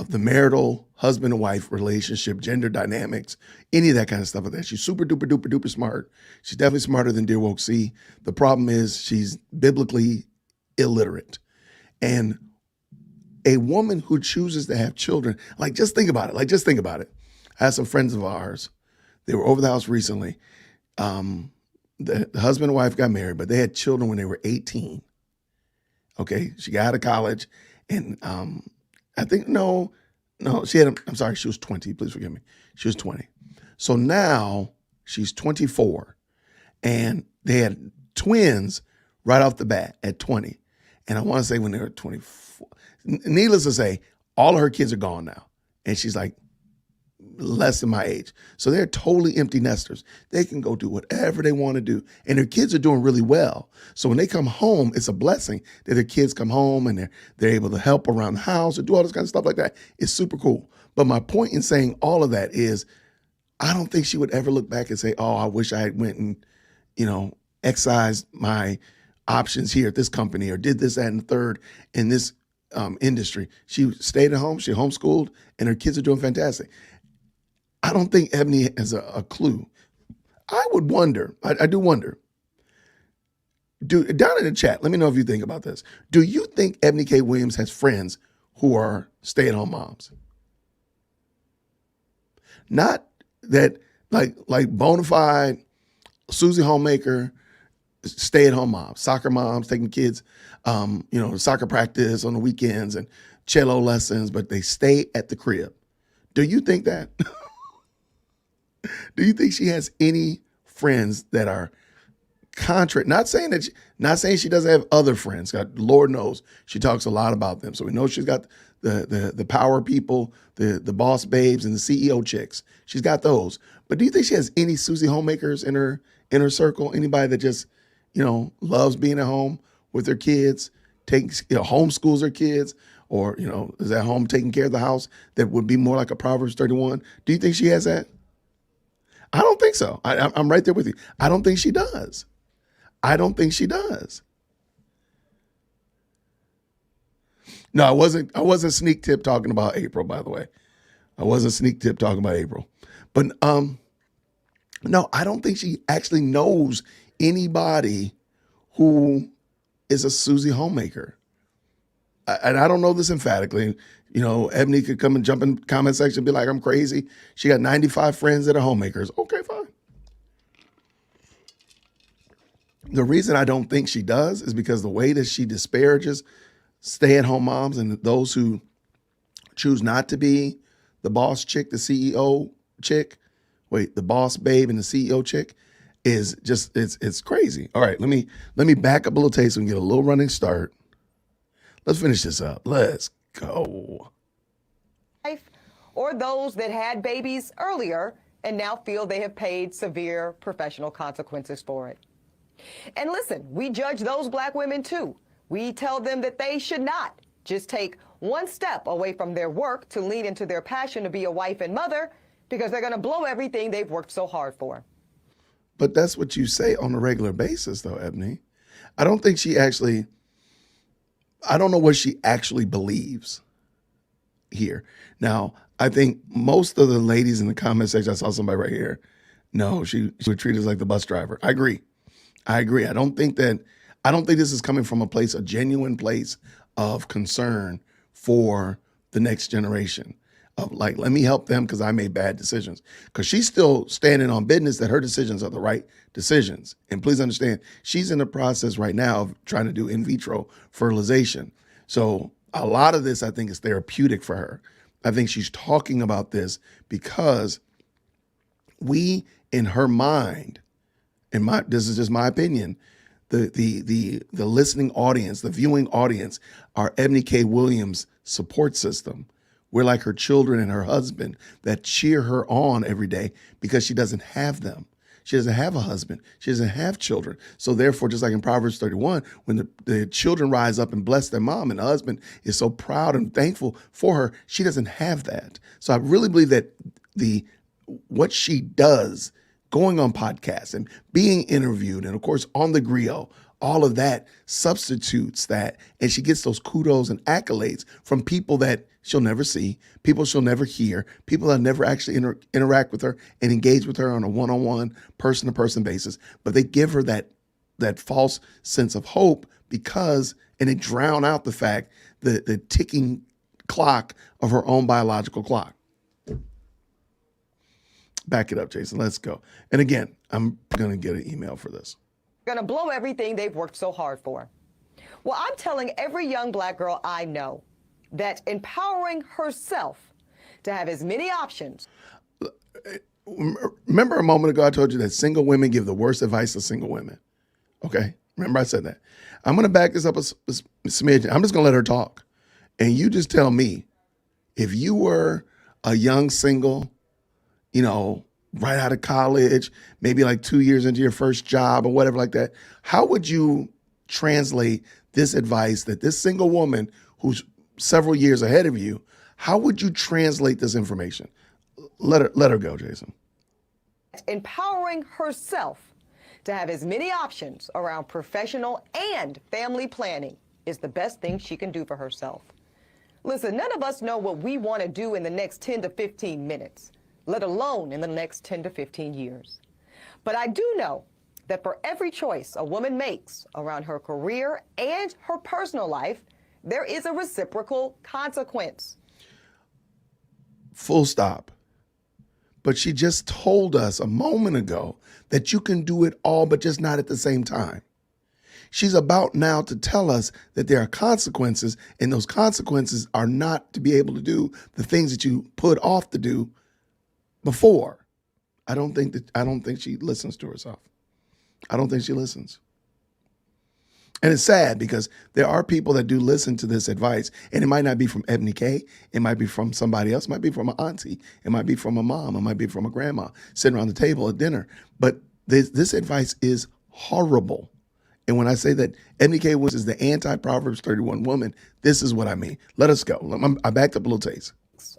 the marital husband and wife relationship, gender dynamics, any of that kind of stuff like that. She's super duper duper duper smart. She's definitely smarter than Dear Woke C. The problem is she's biblically illiterate. And a woman who chooses to have children, just think about it. I had some friends of ours. They were over the house recently. The husband and wife got married, but they had children when they were 18. Okay, she got out of college, and I think she was 20. Please forgive me. She was 20. So now she's 24, and they had twins right off the bat at 20. And I want to say when they were 24, needless to say, all of her kids are gone now, and she's like less than my age. So they're totally empty nesters. They can go do whatever they want to do. And their kids are doing really well. So when they come home, it's a blessing that their kids come home and they're able to help around the house or do all this kind of stuff like that. It's super cool. But my point in saying all of that is I don't think she would ever look back and say, oh, I wish I had went and, excised my options here at this company or did this, that, and the third in this industry. She stayed at home. She homeschooled and her kids are doing fantastic. I don't think Ebony has a clue. I would wonder, I do wonder, down in the chat, let me know if you think about this. Do you think Ebony K. Williams has friends who are stay-at-home moms? Not that like bona fide Susie Homemaker, stay-at-home moms, soccer moms, taking kids, soccer practice on the weekends and cello lessons, but they stay at the crib. Do you think that? Do you think she has any friends that are contrary? Not saying she doesn't have other friends. God, Lord knows she talks a lot about them. So we know she's got the power people, the boss babes, and the CEO chicks. She's got those. But do you think she has any Susie Homemakers in her circle? Anybody that just loves being at home with their kids, homeschools their kids, or is at home taking care of the house? That would be more like a Proverbs 31. Do you think she has that? I don't think so. I'm right there with you. I don't think she does. No, I wasn't sneak tip talking about April, by the way. I wasn't sneak tip talking about April. But no, I don't think she actually knows anybody who is a Susie Homemaker. And I don't know this emphatically. Ebony could come and jump in the comment section and be like, I'm crazy. She got 95 friends that are homemakers. Okay, fine. The reason I don't think she does is because the way that she disparages stay-at-home moms and those who choose not to be the boss chick, the CEO chick, the boss babe and the CEO chick is just, it's crazy. All right, let me back up a little taste and get a little running start. Let's finish this up. Let's go. Or those that had babies earlier and now feel they have paid severe professional consequences for it. And listen, we judge those black women too. We tell them that they should not just take one step away from their work to lean into their passion to be a wife and mother because they're going to blow everything they've worked so hard for. But that's what you say on a regular basis, though, Ebony. I don't think I don't know what she actually believes here. Now, I think most of the ladies in the comment section, I saw somebody right here. No, she would treat us like the bus driver. I agree. I don't think this is coming from a genuine place of concern for the next generation of like, let me help them because I made bad decisions. Because she's still standing on business that her decisions are the right decisions. And please understand, she's in the process right now of trying to do in vitro fertilization. So a lot of this, I think, is therapeutic for her. I think she's talking about this because we, in her mind, this is just my opinion, the listening audience, the viewing audience, our Ebony K. Williams support system. We're like her children and her husband that cheer her on every day because she doesn't have them. She doesn't have a husband. She doesn't have children. So therefore, just like in Proverbs 31, when the children rise up and bless their mom and the husband is so proud and thankful for her, she doesn't have that. So I really believe that what she does, going on podcasts and being interviewed, and of course on the griot, all of that substitutes that. And she gets those kudos and accolades from people that she'll never see, people she'll never hear, people that never actually interact with her and engage with her on a one-on-one, person-to-person basis. But they give her that false sense of hope and they drown out the fact, the ticking clock of her own biological clock. Back it up, Jason. Let's go. And again, I'm going to get an email for this. Going to blow everything they've worked so hard for. Well, I'm telling every young black girl I know that empowering herself to have as many options. Remember a moment ago I told you that single women give the worst advice to single women? Okay? Remember I said that. I'm going to back this up a smidge. I'm just going to let her talk. And you just tell me, if you were a young single, right out of college, maybe like 2 years into your first job or whatever like that, how would you translate this advice that this single woman who's several years ahead of you, how would you translate this information? Let her go, Jason. Empowering herself to have as many options around professional and family planning is the best thing she can do for herself. Listen, none of us know what we want to do in the next 10 to 15 minutes. Let alone in the next 10 to 15 years. But I do know that for every choice a woman makes around her career and her personal life, there is a reciprocal consequence. Full stop. But she just told us a moment ago that you can do it all, but just not at the same time. She's about now to tell us that there are consequences, and those consequences are not to be able to do the things that you put off to do before. I don't think she listens to herself. I don't think she listens. And it's sad because there are people that do listen to this advice, and it might not be from Ebony K. It might be from somebody else. It might be from an auntie. It might be from a mom. It might be from a grandma sitting around the table at dinner. But this advice is horrible. And when I say that Ebony K. is the anti-Proverbs 31 woman, this is what I mean. Let us go. I backed up a little taste.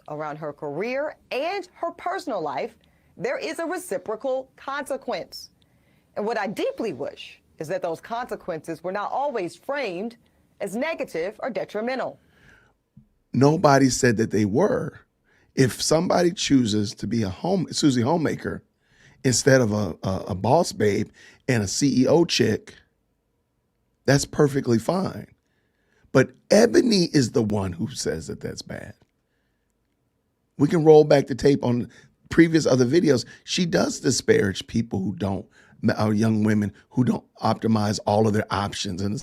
Around her career and her personal life, there is a reciprocal consequence. And what I deeply wish is that those consequences were not always framed as negative or detrimental. Nobody said that they were. If somebody chooses to be a Susie homemaker instead of a boss babe and a CEO chick, that's perfectly fine. But Ebony is the one who says that that's bad. We can roll back the tape on previous other videos. She does disparage people who don't, young women who don't optimize all of their options and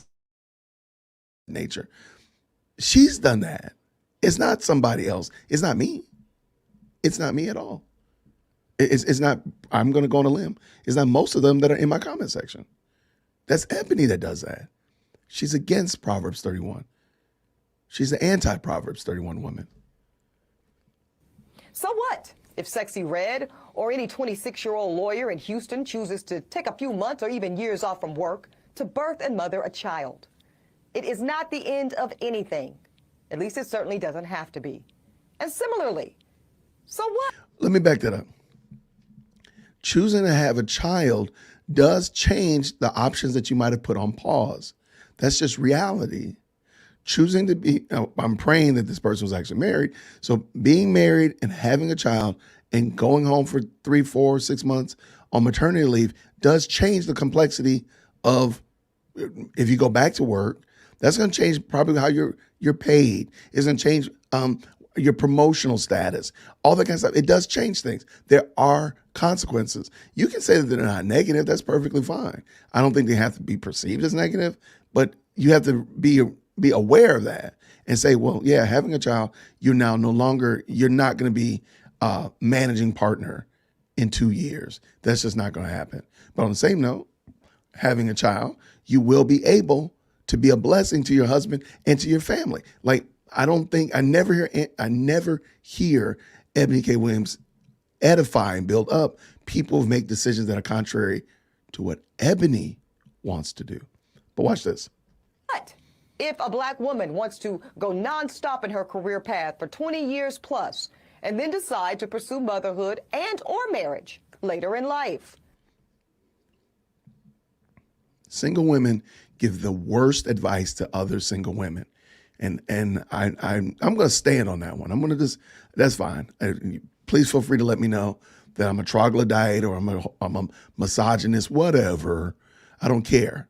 nature. She's done that. It's not somebody else. It's not me. It's not me at all. It's not, I'm going to go on a limb. It's not most of them that are in my comment section. That's Ebony that does that. She's against Proverbs 31. She's the anti-Proverbs 31 woman. So what if Sexy Red or any 26-year-old lawyer in Houston chooses to take a few months or even years off from work to birth and mother a child? It is not the end of anything. At least it certainly doesn't have to be. And similarly, so what? Let me back that up. Choosing to have a child does change the options that you might have put on pause. That's just reality. Choosing to be, I'm praying that this person was actually married. So being married and having a child and going home for 3, 4, 6 months on maternity leave does change the complexity of, if you go back to work, That's going to change probably how you're paid. It's going to change your promotional status, all that kind of stuff. It does change things. There are consequences. You can say that they're not negative. That's perfectly fine. I don't think they have to be perceived as negative, but you have to be aware of that and say, well, yeah, having a child, you're now no longer, you're not going to be managing partner in 2 years. That's just not going to happen. But on the same note, having a child, you will be able to be a blessing to your husband and to your family. Like, I never hear Ebony K. Williams edify and build up people who make decisions that are contrary to what Ebony wants to do. But watch this. But if a black woman wants to go nonstop in her career path for 20 years plus and then decide to pursue motherhood and or marriage later in life. Single women give the worst advice to other single women. And I'm going to stand on that one. I'm going to that's fine. Please feel free to let me know that I'm a troglodyte or I'm a misogynist, whatever. I don't care.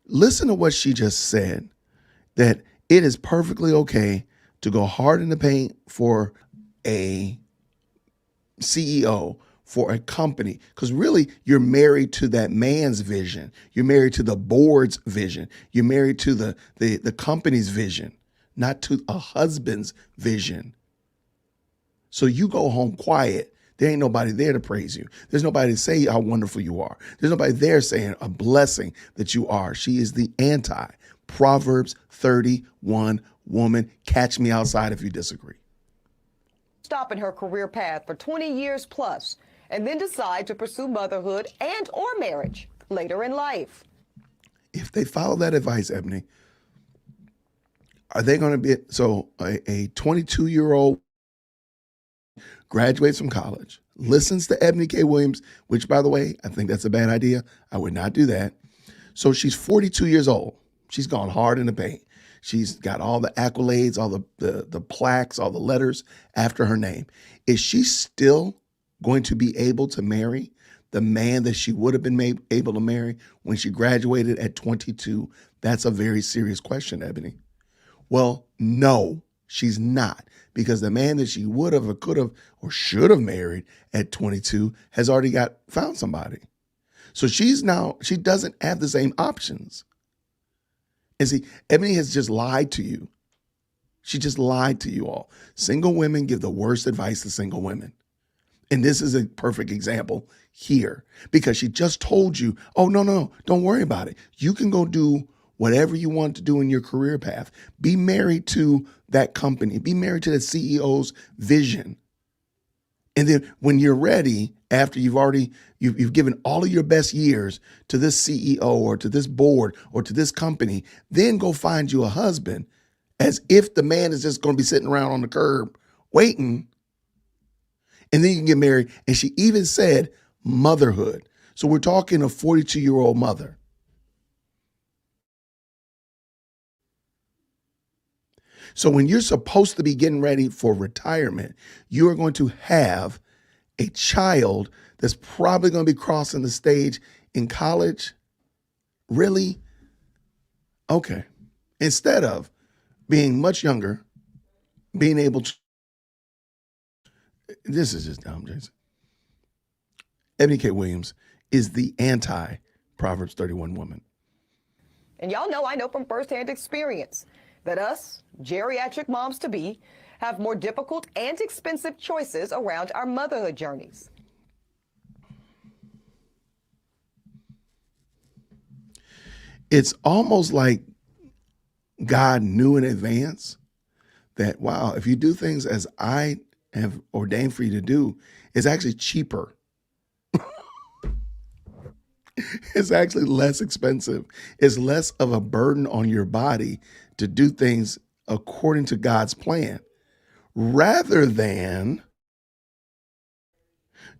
Listen to what she just said, that it is perfectly okay to go hard in the paint for a CEO, for a company, because really you're married to that man's vision. You're married to the board's vision. You're married to the company's vision, not to a husband's vision. So you go home quiet. There ain't nobody there to praise you. There's nobody to say how wonderful you are. There's nobody there saying a blessing that you are. She is the anti. Proverbs 31 woman. Catch me outside if you disagree. Stop in her career path for 20 years plus and then decide to pursue motherhood and or marriage later in life. If they follow that advice, Ebony, are they going to be, so a 22-year-old graduates from college, listens to Ebony K. Williams, which, by the way, I think that's a bad idea. I would not do that. So she's 42 years old. She's gone hard in the paint. She's got all the accolades, all the plaques, all the letters after her name. Is she still going to be able to marry the man that she would have been able to marry when she graduated at 22? That's a very serious question, Ebony. Well, no, she's not, because the man that she would have or could have or should have married at 22 has already found somebody. So she doesn't have the same options. And see, Ebony has just lied to you. She just lied to you all. Single women give the worst advice to single women. And this is a perfect example here, because she just told you, oh, no, don't worry about it. You can go do whatever you want to do in your career path. Be married to that company. Be married to the CEO's vision. And then when you're ready, after you've given all of your best years to this CEO or to this board or to this company, then go find you a husband, as if the man is just going to be sitting around on the curb waiting. And then you can get married. And she even said motherhood. So we're talking a 42-year-old mother. So when you're supposed to be getting ready for retirement, you are going to have a child that's probably going to be crossing the stage in college. Really? Okay. Instead of being much younger, being able to, this is just dumb, Jason. Ebony K. Williams is the anti-Proverbs 31 woman. And y'all know I know from firsthand experience that us, geriatric moms-to-be, have more difficult and expensive choices around our motherhood journeys. It's almost like God knew in advance that, wow, if you do things as I have ordained for you to do, it's actually cheaper. It's actually less expensive. It's less of a burden on your body to do things according to God's plan, rather than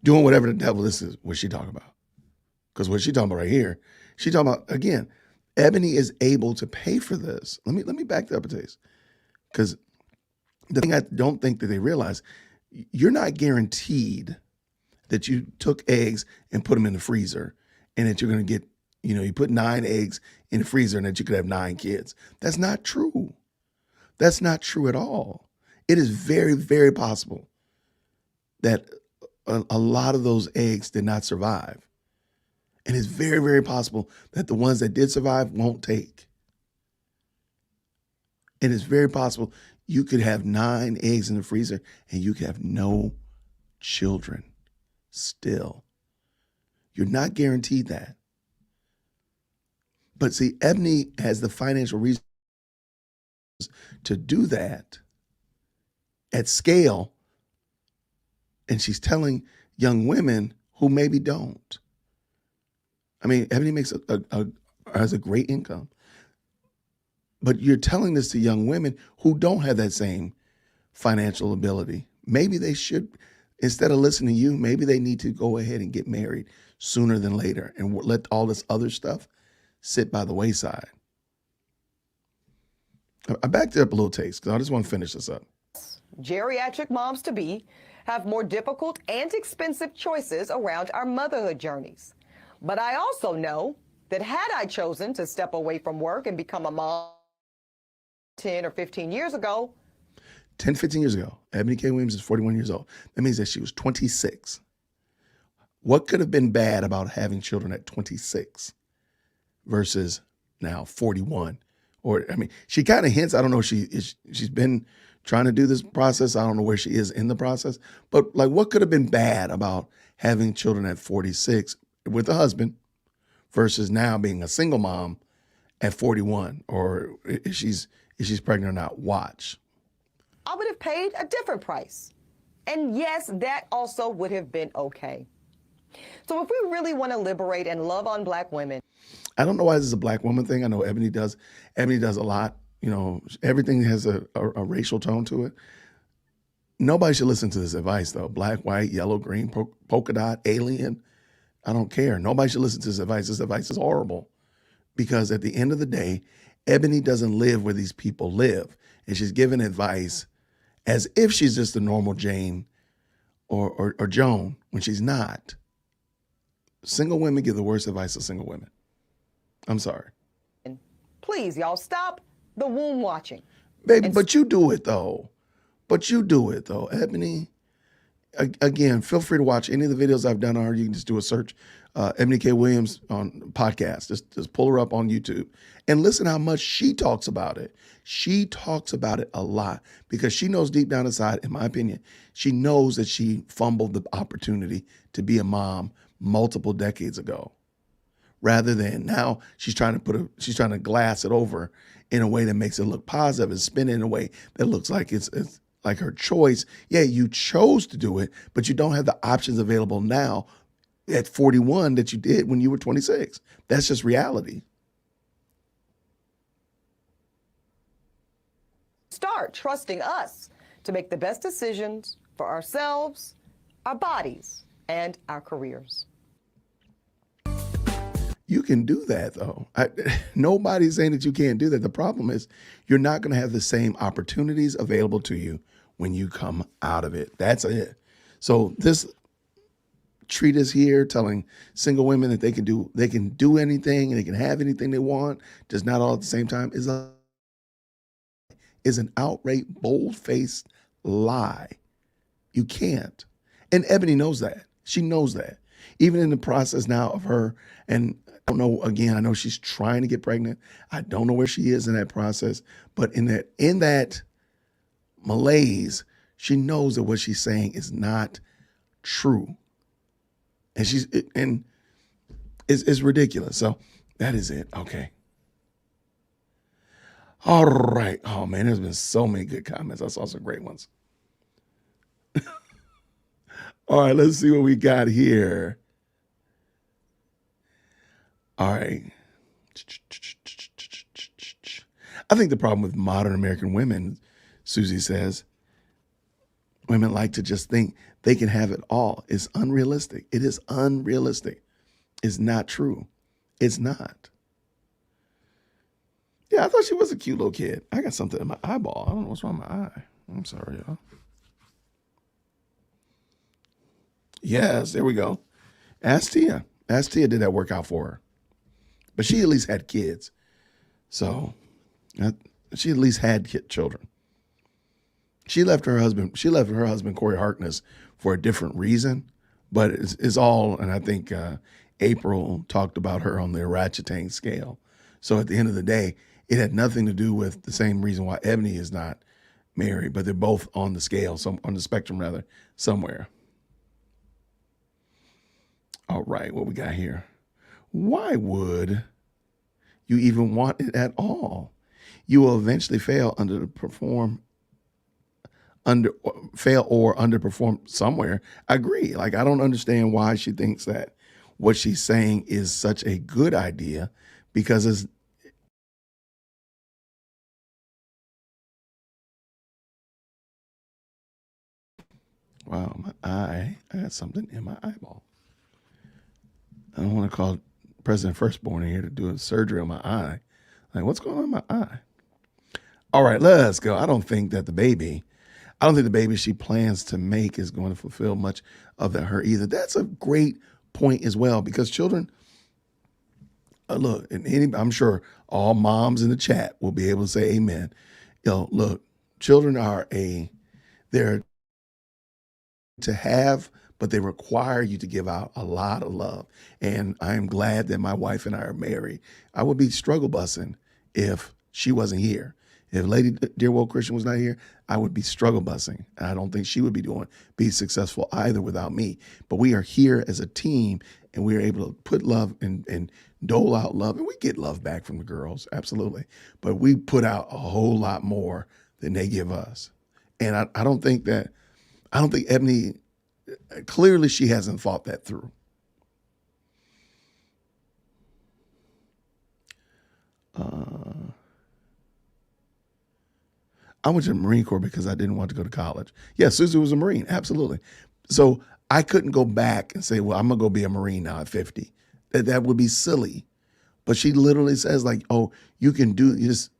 doing whatever the devil this is. What she talking about? Because what she talking about right here, she talking about, again, Ebony is able to pay for this. Let me back that up a taste. Because the thing I don't think that they realize, you're not guaranteed that you took eggs and put them in the freezer and that you're going to get You put 9 eggs in the freezer and that you could have 9 kids. That's not true. That's not true at all. It is very, very possible that a lot of those eggs did not survive. And it's very, very possible that the ones that did survive won't take. And it's very possible you could have 9 eggs in the freezer and you could have no children still. You're not guaranteed that. But see, Ebony has the financial resources to do that at scale. And she's telling young women who maybe don't. I mean, Ebony has a great income. But you're telling this to young women who don't have that same financial ability. Maybe they should, instead of listening to you, maybe they need to go ahead and get married sooner than later and let all this other stuff sit by the wayside. I backed it up a little taste because I just want to finish this up. Geriatric moms-to-be have more difficult and expensive choices around our motherhood journeys. But I also know that had I chosen to step away from work and become a mom 10 or 15 years ago. 10, 15 years ago, Ebony K. Williams is 41 years old. That means that she was 26. What could have been bad about having children at 26 versus now 41? Or, I mean, she kind of hints, I don't know, she's been trying to do this process. I don't know where she is in the process. But like, what could have been bad about having children at 46 with a husband versus now being a single mom at 41? Or if she's pregnant or not, watch. I would have paid a different price. And yes, that also would have been okay. So if we really want to liberate and love on Black women. I don't know why this is a Black woman thing. I know Ebony does. Ebony does a lot. Everything has a racial tone to it. Nobody should listen to this advice, though. Black, white, yellow, green, polka dot, alien. I don't care. Nobody should listen to this advice. This advice is horrible. Because at the end of the day, Ebony doesn't live where these people live. And she's giving advice as if she's just a normal Jane or Joan when she's not. Single women give the worst advice to single women. I'm sorry. Please, y'all, stop the womb watching. Baby, but you do it, though. Ebony. Again, feel free to watch any of the videos I've done on her. You can just do a search, Ebony K. Williams on podcast. Just pull her up on YouTube and listen how much she talks about it. She talks about it a lot because she knows deep down inside, in my opinion, she knows that she fumbled the opportunity to be a mom multiple decades ago. Rather than now, she's trying to glass it over in a way that makes it look positive and spin it in a way that looks like it's like her choice. Yeah, you chose to do it, but you don't have the options available now at 41 that you did when you were 26. That's just reality. Start trusting us to make the best decisions for ourselves, our bodies, and our careers. You can do that, though. Nobody's saying that you can't do that. The problem is you're not going to have the same opportunities available to you when you come out of it. That's it. So this treatise here telling single women that they can do anything and they can have anything they want, just not all at the same time, is an outright, bold-faced lie. You can't. And Ebony knows that. She knows that. Even in the process now of her, and I don't know, again, I know she's trying to get pregnant. I don't know where she is in that process, but in that malaise, she knows that what she's saying is not true. And it's ridiculous. So that is it. Okay. All right. Oh man, there's been so many good comments. I saw some great ones. All right, let's see what we got here. All right. I think the problem with modern American women, Susie says, women like to just think they can have it all. It's unrealistic. It is unrealistic. It's not true. It's not. Yeah, I thought she was a cute little kid. I got something in my eyeball. I don't know what's wrong with my eye. I'm sorry, y'all. Yes, there we go. Ask Tia. Ask Tia did that workout for her. But she at least had kids. So she at least had children. She left her husband Corey Harkness for a different reason, but it's all, and I think April talked about her on the ratcheting scale. So at the end of the day, it had nothing to do with the same reason why Ebony is not married, but they're both on the scale, on the spectrum rather, somewhere. All right, what we got here? Why would you even want it at all? You will eventually fail or underperform somewhere. I agree. Like, I don't understand why she thinks that what she's saying is such a good idea, because it's wow, I got something in my eyeball. I don't want to call President Firstborn in here to do a surgery on my eye. Like, what's going on in my eye? All right, let's go. I don't think the baby she plans to make is going to fulfill much of her either. That's a great point as well, because children, look, and I'm sure all moms in the chat will be able to say amen. Look, children they're to have, but they require you to give out a lot of love. And I'm glad that my wife and I are married. I would be struggle bussing if she wasn't here. If Lady Dearwold Christian was not here, I would be struggle bussing. And I don't think she would be successful either without me. But we are here as a team, and we are able to put love and dole out love. And we get love back from the girls, absolutely. But we put out a whole lot more than they give us. And I don't think Ebony, clearly she hasn't thought that through. I went to the Marine Corps because I didn't want to go to college. Yeah, Susie was a Marine, absolutely. So I couldn't go back and say, well, I'm going to go be a Marine now at 50. That would be silly. But she literally says, like, oh, you just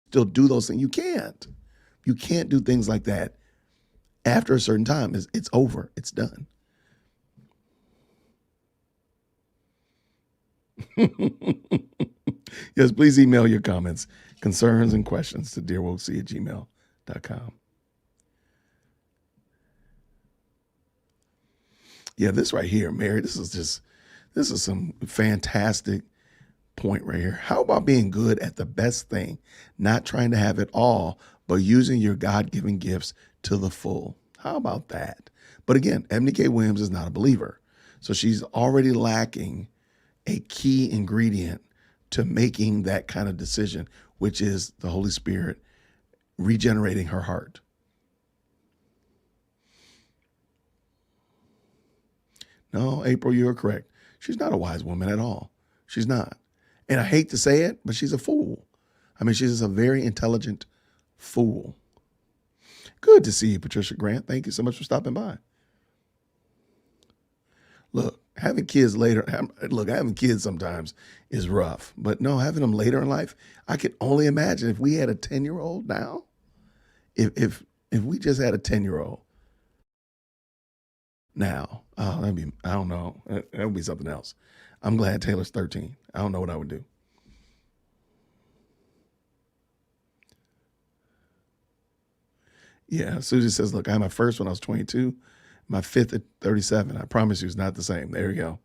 still do those things. You can't. You can't do things like that after a certain time. It's over. It's done. Yes, please email your comments, concerns, and questions to dearwoldsea@gmail.com. Yeah, this right here, Mary, this is some fantastic point right here. How about being good at the best thing, not trying to have it all, but using your God-given gifts to the full? How about that? But again, Ebony K. Williams is not a believer. So she's already lacking a key ingredient to making that kind of decision, which is the Holy Spirit regenerating her heart. No, April, you're correct. She's not a wise woman at all. She's not. And I hate to say it, but she's a fool. I mean, she's a very intelligent fool. Good to see you, Patricia Grant. Thank you so much for stopping by. Look, having kids sometimes is rough, but no, having them later in life, I could only imagine if we had a 10-year-old now, if we just had a 10-year-old now, I don't know, that would be something else. I'm glad Taylor's 13. I don't know what I would do. Yeah, Susie says, look, I had my first when I was 22, my fifth at 37. I promise you it's not the same. There you go.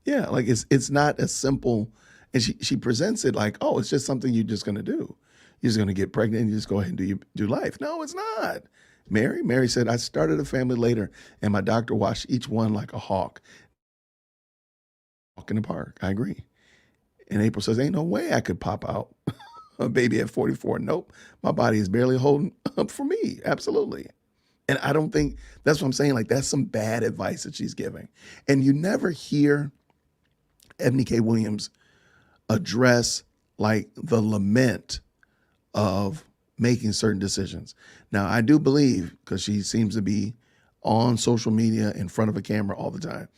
Yeah, like it's not as simple. And she presents it like, oh, it's just something you're just going to do. You're just going to get pregnant and you just go ahead and do life. No, it's not. Mary said, I started a family later and my doctor watched each one like a hawk. Walk in the park. I agree. And April says, ain't no way I could pop out a baby at 44. Nope. My body is barely holding up for me. Absolutely. And I don't think, that's what I'm saying. Like, that's some bad advice that she's giving. And you never hear Ebony K. Williams address like the lament of making certain decisions. Now, I do believe, because she seems to be on social media in front of a camera all the time,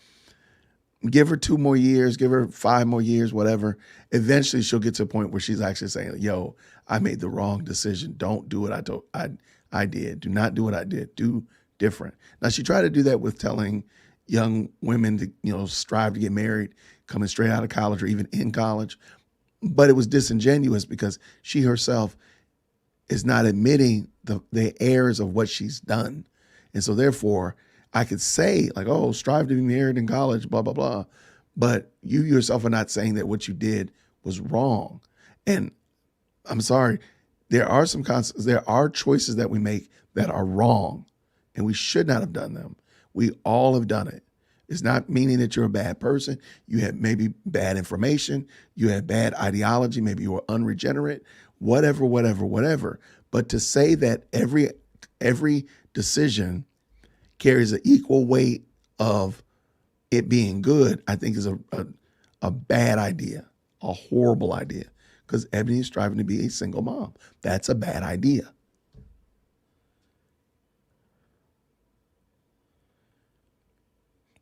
give her 2 more years, give her 5 more years, whatever. Eventually she'll get to a point where she's actually saying, yo, I made the wrong decision. Don't do it. I did. Do not do what I did. Do different. Now, she tried to do that with telling young women to, strive to get married, coming straight out of college or even in college. But it was disingenuous because she herself is not admitting the errors of what she's done. And so therefore, I could say like, oh, strive to be married in college, blah, blah, blah. But you yourself are not saying that what you did was wrong. And I'm sorry, there are choices that we make that are wrong, and we should not have done them. We all have done it. It's not meaning that you're a bad person. You had maybe bad information. You had bad ideology. Maybe you were unregenerate, whatever. But to say that every decision carries an equal weight of it being good, I think is a bad idea, a horrible idea, because Ebony is striving to be a single mom. That's a bad idea.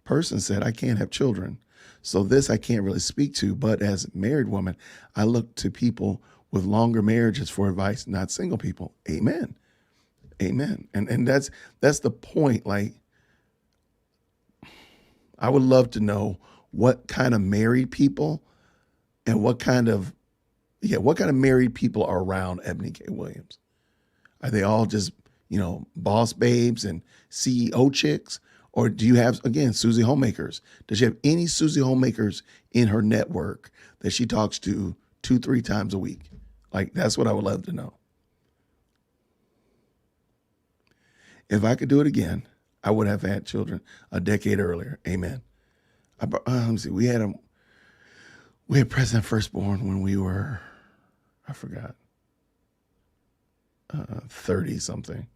Person said, I can't have children. So this I can't really speak to, but as a married woman, I look to people with longer marriages for advice, not single people. Amen. Amen. And that's the point. Like, I would love to know what kind of married people and what kind of married people are around Ebony K. Williams. Are they all just, boss babes and CEO chicks? Or do you have, again, Susie Homemakers? Does she have any Susie Homemakers in her network that she talks to 2-3 times a week? Like, that's what I would love to know. If I could do it again, I would have had children a decade earlier. Amen. Let me see. We had President Firstborn when we were, I forgot, 30 something.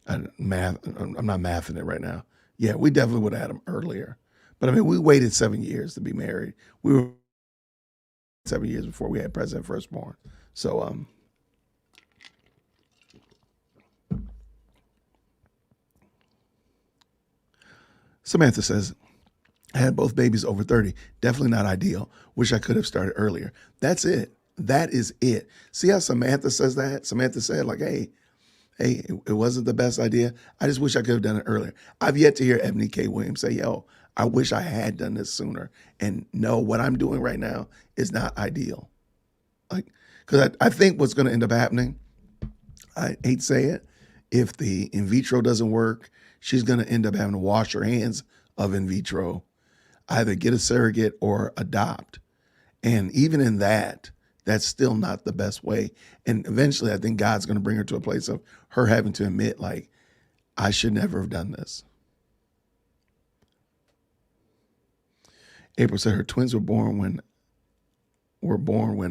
I'm not mathing it right now. Yeah, we definitely would have had him earlier. But I mean, we waited 7 years to be married. We were 7 years before we had President Firstborn. So, Samantha says, I had both babies over 30. Definitely not ideal. Wish I could have started earlier. That's it. That is it. See how Samantha says that? Samantha said like, hey, it wasn't the best idea. I just wish I could have done it earlier. I've yet to hear Ebony K. Williams say, yo, I wish I had done this sooner. And no, what I'm doing right now is not ideal. Like, because I think what's going to end up happening, I hate to say it, if the in vitro doesn't work, she's going to end up having to wash her hands of in vitro, either get a surrogate or adopt. And even in that, that's still not the best way. And eventually, I think God's going to bring her to a place of her having to admit, like, I should never have done this. April said her twins were born when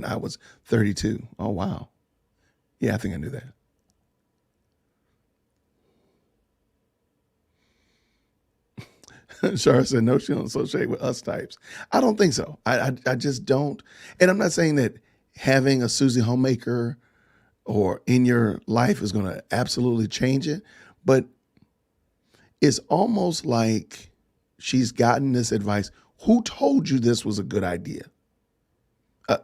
I was 32. Oh, wow. Yeah, I think I knew that. Shara said, no, she don't associate with us types. I don't think so. I just don't. And I'm not saying that having a Susie Homemaker or in your life is going to absolutely change it, but it's almost like she's gotten this advice. Who told you this was a good idea?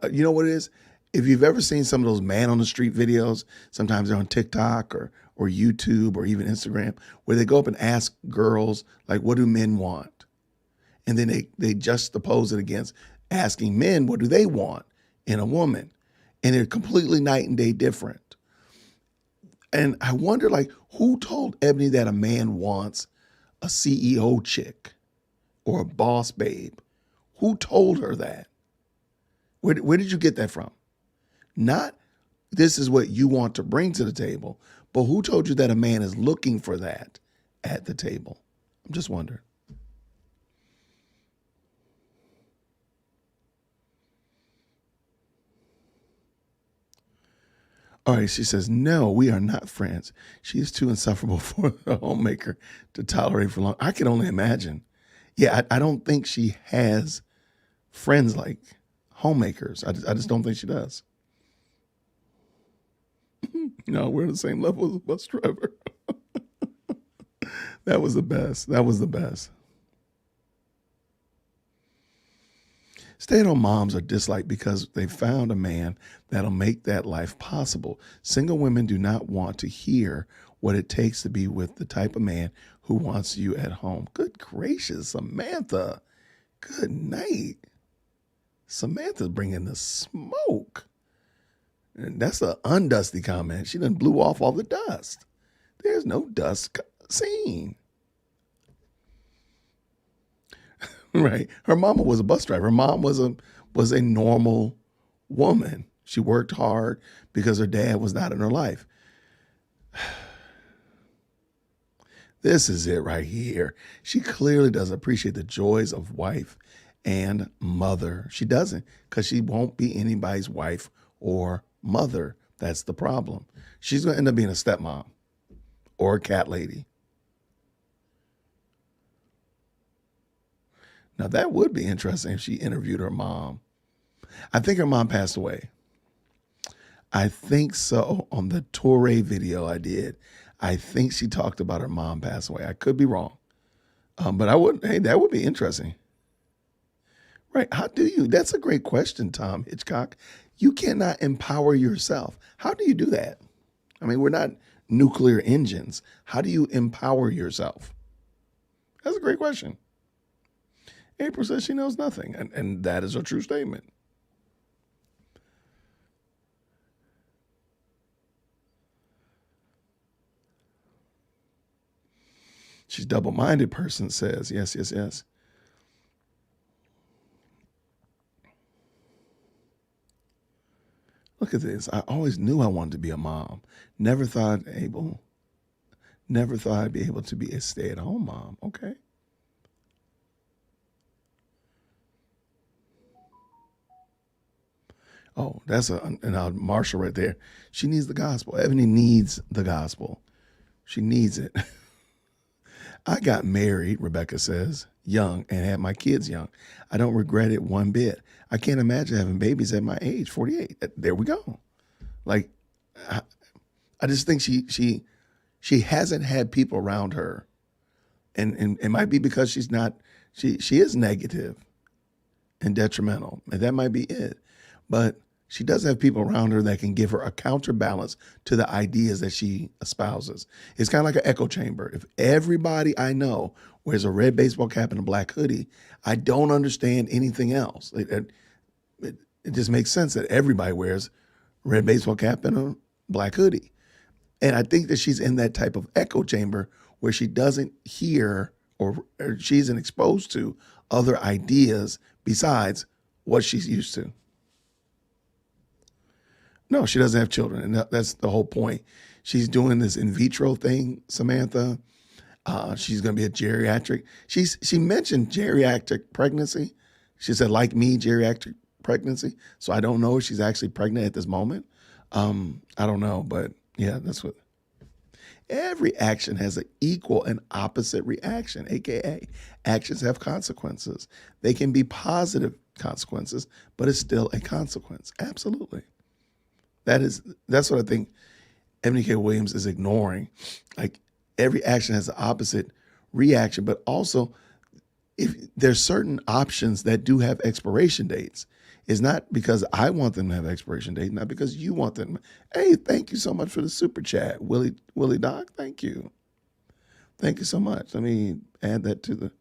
You know what it is? If you've ever seen some of those man on the street videos, sometimes they're on TikTok or YouTube or even Instagram, where they go up and ask girls, like, what do men want? And then they juxtapose it against asking men, what do they want in a woman? And they're completely night and day different. And I wonder, like, who told Ebony that a man wants a CEO chick or a boss babe? Who told her that? Where did you get that from? Not this is what you want to bring to the table, but who told you that a man is looking for that at the table? I'm just wondering. All right, she says, no, we are not friends. She is too insufferable for a homemaker to tolerate for long. I can only imagine. Yeah, I don't think she has friends like homemakers. I just don't think she does. No, we're on the same level as a bus driver. That was the best. That was the best. Stay-at-home moms are disliked because they found a man that'll make that life possible. Single women do not want to hear what it takes to be with the type of man who wants you at home. Good gracious, Samantha. Good night. Samantha's bringing the smoke. And that's an undusty comment. She done blew off all the dust. There's no dust seen. Right. Her mama was a bus driver. Her mom was a normal woman. She worked hard because her dad was not in her life. This is it right here. She clearly doesn't appreciate the joys of wife and mother. She doesn't, because she won't be anybody's wife or mother. That's the problem. She's going to end up being a stepmom or a cat lady. Now, that would be interesting if she interviewed her mom. I think her mom passed away. I think so. On the Torre video I did, I think she talked about her mom passed away. I could be wrong. But that would be interesting. Right. How do you? That's a great question, Tom Hitchcock. You cannot empower yourself. How do you do that? I mean, we're not nuclear engines. How do you empower yourself? That's a great question. April says she knows nothing, and that is a true statement. She's double-minded person says, yes. Look at this. I always knew I wanted to be a mom. Never thought I'd be able to be a stay-at-home mom. Okay. Oh, that's Marshall right there. She needs the gospel. Ebony needs the gospel. She needs it. I got married, Rebecca says, young, and had my kids young. I don't regret it one bit. I can't imagine having babies at my age, 48. There we go. Like, I just think she hasn't had people around her. And it might be because she is negative and detrimental. And that might be it. But she doesn't have people around her that can give her a counterbalance to the ideas that she espouses. It's kind of like an echo chamber. If everybody I know wears a red baseball cap and a black hoodie, I don't understand anything else. It just makes sense that everybody wears a red baseball cap and a black hoodie. And I think that she's in that type of echo chamber where she doesn't hear or she isn't exposed to other ideas besides what she's used to. No, she doesn't have children, and that's the whole point. She's doing this in vitro thing, Samantha. She's going to be a geriatric. She mentioned geriatric pregnancy. She said, like me, geriatric pregnancy. So I don't know if she's actually pregnant at this moment. I don't know, but yeah, that's what. Every action has an equal and opposite reaction, AKA actions have consequences. They can be positive consequences, but it's still a consequence. Absolutely. That's what I think Ebony K. Williams is ignoring. Like, every action has the opposite reaction, but also if there's certain options that do have expiration dates. It's not because I want them to have expiration date, not because you want them. Hey, thank you so much for the super chat, Willie Doc. Thank you. Thank you so much. Let me add that to the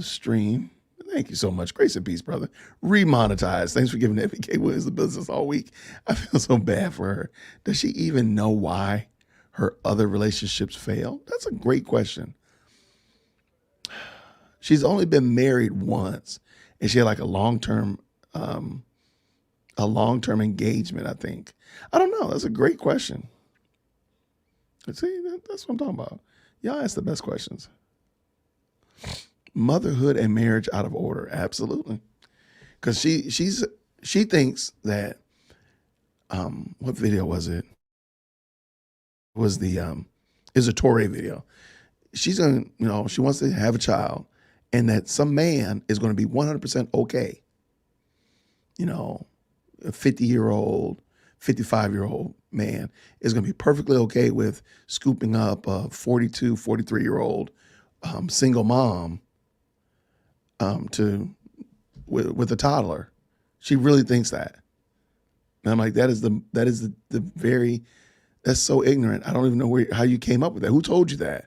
stream. Thank you so much. Grace and peace, brother. Remonetized. Thanks for giving Ebony K. Williams the business all week. I feel so bad for her. Does she even know why her other relationships failed? That's a great question. She's only been married once, and she had like a long-term engagement, I think. I don't know. That's a great question. See, that's what I'm talking about. Y'all ask the best questions. Motherhood and marriage out of order. Absolutely. Because she thinks that, what video was it? It was is a Torre video. She's going to, she wants to have a child, and that some man is going to be 100% okay. A 50-year-old, 55-year-old man is going to be perfectly okay with scooping up a 42, 43-year-old single mom with a toddler. She really thinks that. And I'm like, that is the very That's so ignorant. I don't even know how you came up with that. Who told you that?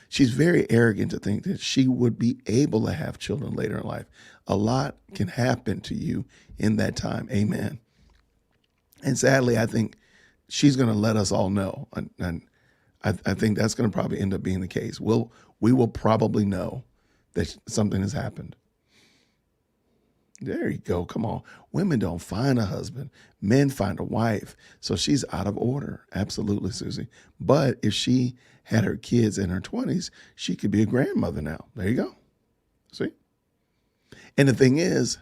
She's very arrogant to think that she would be able to have children later in life. A lot can happen to you in that time. Amen. And sadly, I think she's going to let us all know. And I think that's going to probably end up being the case. We will probably know that something has happened. There you go. Come on. Women don't find a husband. Men find a wife. So she's out of order. Absolutely, Susie. But if she had her kids in her 20s, she could be a grandmother now. There you go. See? And the thing is,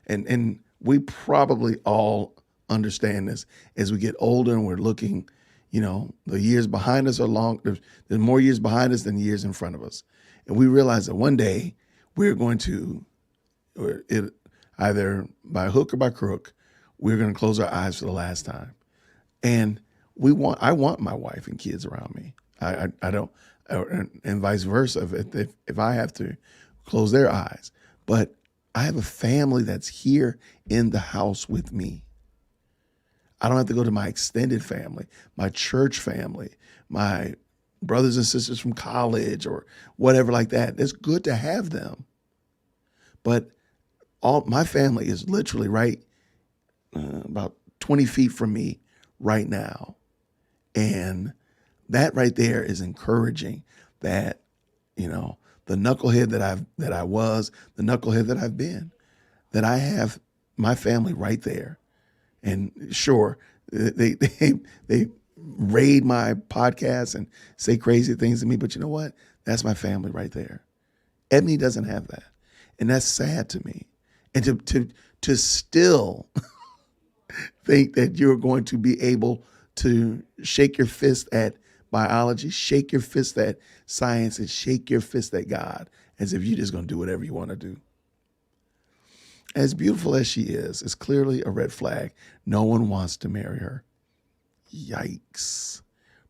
and we probably all understand this as we get older and we're looking, the years behind us are long. There's more years behind us than years in front of us. And we realize that one day we're going to, either by hook or by crook, we're going to close our eyes for the last time. And I want my wife and kids around me. I don't, and vice versa. If I have to close their eyes, but I have a family that's here in the house with me. I don't have to go to my extended family, my church family, my brothers and sisters from college or whatever like that. It's good to have them. But my family is literally right about 20 feet from me right now. And that right there is encouraging that, the knucklehead that I was, the knucklehead that I've been, that I have my family right there. And sure, they raid my podcast and say crazy things to me, but you know what? That's my family right there. Ebony doesn't have that. And that's sad to me. And to still think that you're going to be able to shake your fist at biology, shake your fist at science, and shake your fist at God as if you're just going to do whatever you want to do. As beautiful as she is, it's clearly a red flag. No one wants to marry her. Yikes.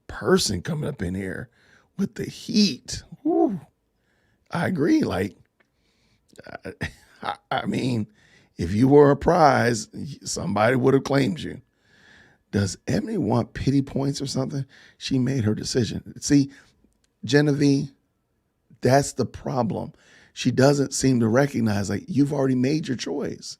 Person coming up in here with the heat. Whew. I agree. I mean, if you were a prize, somebody would have claimed you. Does Ebony want pity points or something? She made her decision. See, Genevieve, that's the problem. She doesn't seem to recognize, you've already made your choice.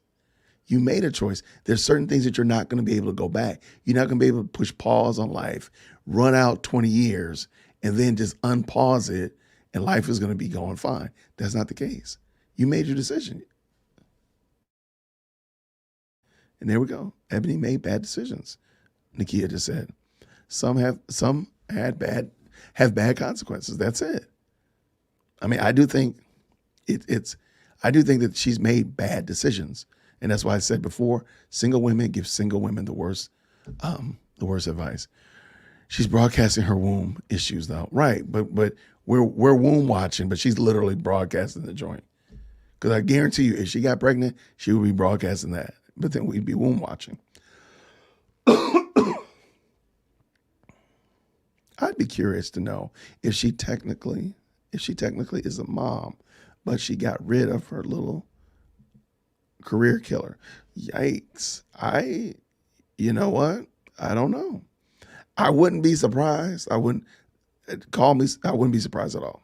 You made a choice. There's certain things that you're not going to be able to go back. You're not going to be able to push pause on life, run out 20 years, and then just unpause it, and life is going to be going fine. That's not the case. You made your decision. And there we go. Ebony made bad decisions. Nakia just said, some have bad consequences. That's it. I mean, I do think I do think that she's made bad decisions. And that's why I said before, single women give single women the worst advice. She's broadcasting her womb issues though. Right. But we're womb watching, but she's literally broadcasting the joint. Because I guarantee you, if she got pregnant, she would be broadcasting that. But then we'd be womb watching. I'd be curious to know if she technically is a mom, but she got rid of her little career killer. Yikes. You know what? I don't know. I wouldn't be surprised. I wouldn't be surprised at all.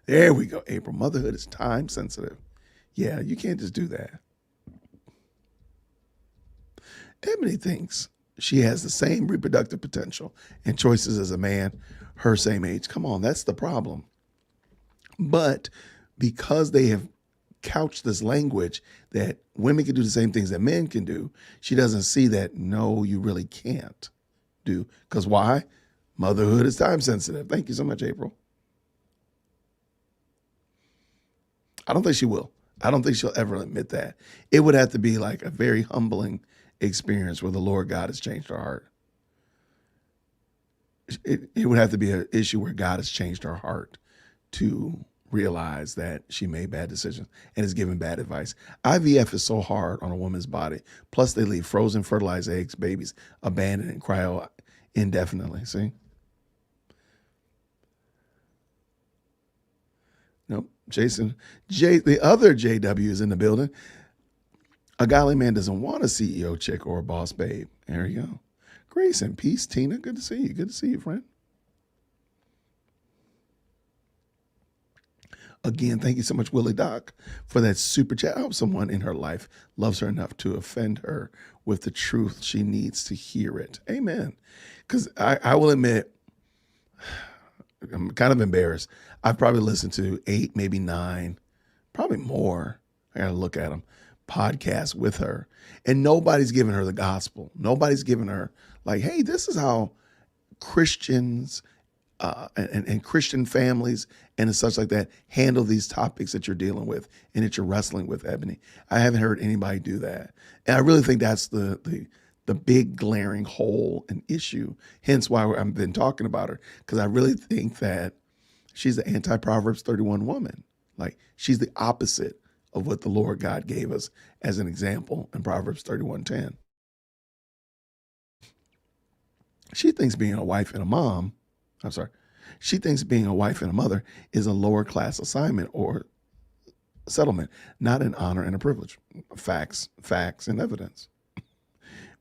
There we go, April. Motherhood is time sensitive. Yeah, you can't just do that. Ebony thinks she has the same reproductive potential and choices as a man her same age. Come on, that's the problem. But because they have couched this language that women can do the same things that men can do, she doesn't see that, no, you really can't do. Because why? Motherhood is time sensitive. Thank you so much, April. I don't think she will. I don't think she'll ever admit that. It would have to be like a very humbling experience where the Lord God has changed her heart. It would have to be an issue where God has changed her heart to realize that she made bad decisions and is giving bad advice. IVF is so hard on a woman's body. Plus, they leave frozen, fertilized eggs, babies abandoned and cryo indefinitely. See? Nope. The other JW is in the building. A godly man doesn't want a CEO chick or a boss babe. There you go. Grace and peace, Tina. Good to see you. Good to see you, friend. Again, thank you so much, Willie Doc, for that super chat. I hope someone in her life loves her enough to offend her with the truth. She needs to hear it. Amen. Because I will admit, I'm kind of embarrassed. I've probably listened to 8, maybe 9, probably more. I got to look at them. Podcasts with her. And nobody's giving her the gospel. Nobody's giving her like, hey, this is how Christians and Christian families and such like that handle these topics that you're dealing with and that you're wrestling with, Ebony. I haven't heard anybody do that. And I really think that's the big glaring hole and issue, hence why I've been talking about her, because I really think that she's the anti-Proverbs 31 woman. Like, she's the opposite of what the Lord God gave us as an example in Proverbs 31:10. She thinks being a wife and a mom, she thinks being a wife and a mother is a lower class assignment or settlement, not an honor and a privilege. Facts, and evidence.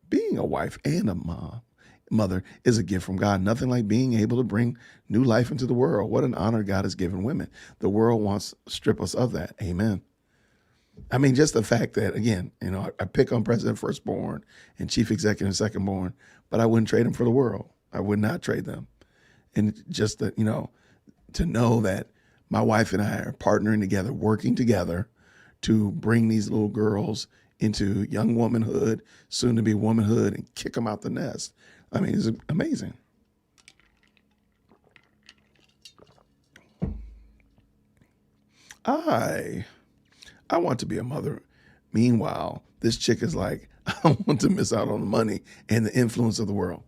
Being a wife and a mother is a gift from God. Nothing like being able to bring new life into the world. What an honor God has given women. The world wants to strip us of that. Amen. I mean, just the fact that, again, I pick on President Firstborn and Chief Executive Secondborn, but I wouldn't trade them for the world. I would not trade them. And just that, to know that my wife and I are partnering together, working together to bring these little girls into young womanhood, soon to be womanhood, and kick them out the nest. I mean, it's amazing. I want to be a mother. Meanwhile, this chick is like, I don't want to miss out on the money and the influence of the world.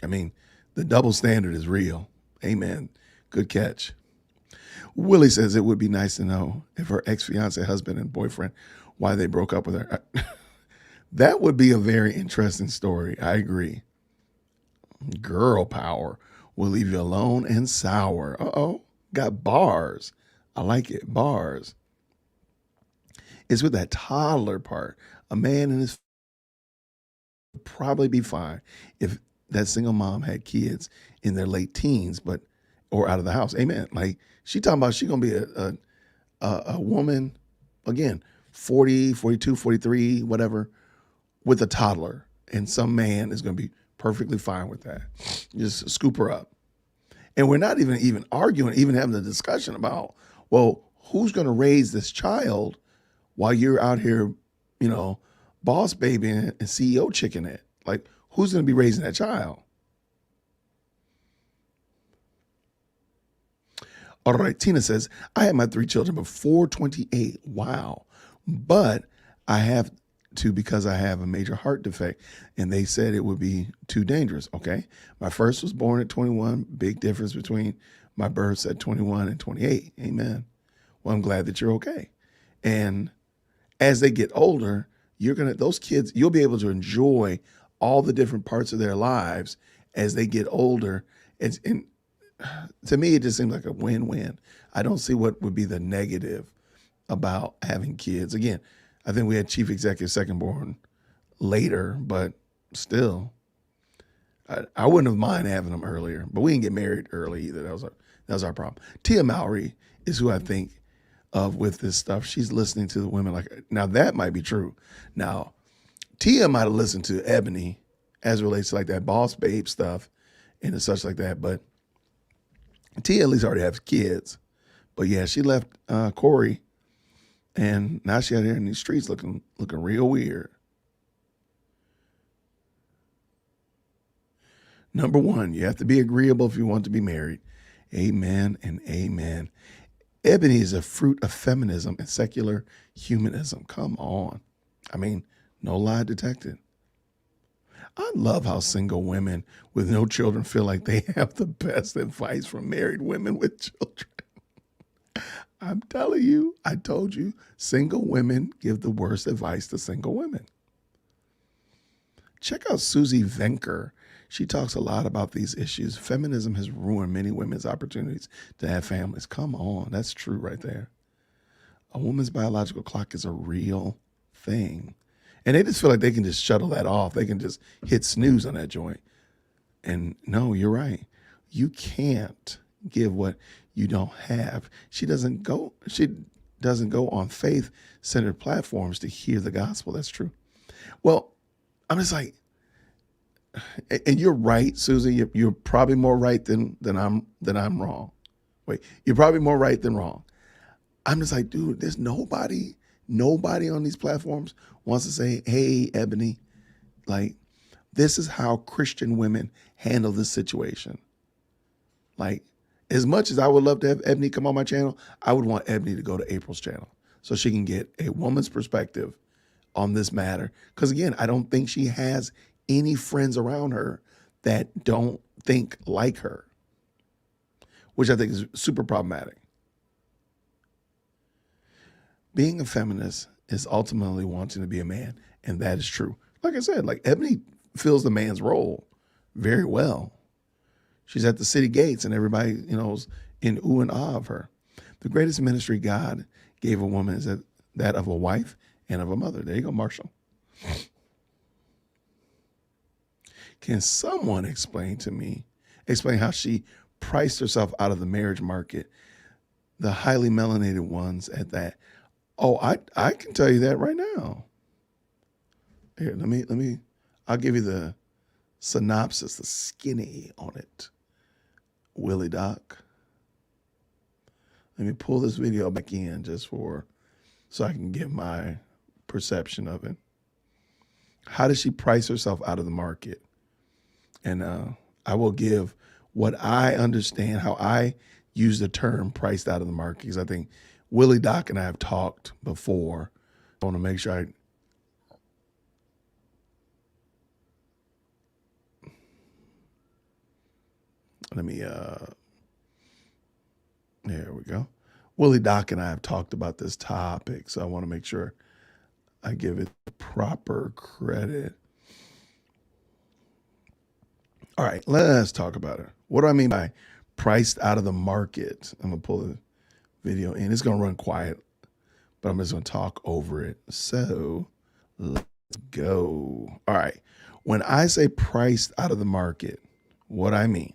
I mean, the double standard is real. Amen. Good catch. Willie says it would be nice to know if her ex-fiance, husband, and boyfriend, why they broke up with her. That would be a very interesting story. I agree. Girl power will leave you alone and sour. Uh-oh. Got bars. I like it. Bars. It's with that toddler part. A man in his would probably be fine if that single mom had kids in their late teens, or out of the house. Amen. Like, she talking about she gonna be a woman, again, 40, 42, 43, whatever, with a toddler, and some man is gonna be perfectly fine with that. Just scoop her up. And we're not even arguing, even having the discussion about, well, who's gonna raise this child while you're out here, boss baby and CEO chicking it? Like, who's gonna be raising that child? All right, Tina says, I had my 3 children before 28. Wow. But I have to because I have a major heart defect, and they said it would be too dangerous. Okay. My first was born at 21. Big difference between my births at 21 and 28. Amen. Well, I'm glad that you're okay. And as they get older, those kids, you'll be able to enjoy all the different parts of their lives as they get older. And to me, it just seems like a win-win. I don't see what would be the negative about having kids. Again, I think we had Chief Executive Secondborn later, but still, I wouldn't have minded having them earlier. But we didn't get married early either. That was our problem. Tia Mowry is who I think of with this stuff. She's listening to the women like, now that might be true. Now, Tia might have listened to Ebony as it relates to like that boss babe stuff and such like that, but Tia at least already has kids. But yeah, she left Corey, and now she out here in these streets looking real weird. Number 1, you have to be agreeable if you want to be married. Amen and amen. Ebony is a fruit of feminism and secular humanism. Come on. I mean, no lie detected. I love how single women with no children feel like they have the best advice from married women with children. I'm telling you, I told you, single women give the worst advice to single women. Check out Susie Venker. She talks a lot about these issues. Feminism has ruined many women's opportunities to have families. Come on, that's true right there. A woman's biological clock is a real thing. And they just feel like they can just shuttle that off. They can just hit snooze on that joint. And no, you're right. You can't give what you don't have. She doesn't go on faith-centered platforms to hear the gospel. That's true. Well, I'm just like, and you're right, Susan. You're probably more right than I'm wrong. Wait, you're probably more right than wrong. I'm just like, dude, there's nobody on these platforms wants to say, hey, Ebony, like, this is how Christian women handle this situation. Like, as much as I would love to have Ebony come on my channel, I would want Ebony to go to April's channel so she can get a woman's perspective on this matter. Because again, I don't think she has any friends around her that don't think like her, which I think is super problematic. Being a feminist is ultimately wanting to be a man, and that is true. Like I said, like Ebony fills the man's role very well. She's at the city gates and everybody, is in ooh and ah of her. The greatest ministry God gave a woman is that of a wife and of a mother. There you go, Marshall. Can someone explain how she priced herself out of the marriage market, the highly melanated ones at that? Oh, I can tell you that right now. Here, I'll give you the synopsis, the skinny on it. Willie Doc. Let me pull this video back in so I can give my perception of it. How does she price herself out of the market? And I will give what I understand, how I use the term priced out of the market, because I think Willie Doc and I have talked before. I want to make sure there we go. Willie Doc and I have talked about this topic, so I want to make sure I give it the proper credit. All right, let's talk about it. What do I mean by priced out of the market? I'm going to pull the video in. It's going to run quiet, but I'm just going to talk over it. So let's go. All right. When I say priced out of the market, what I mean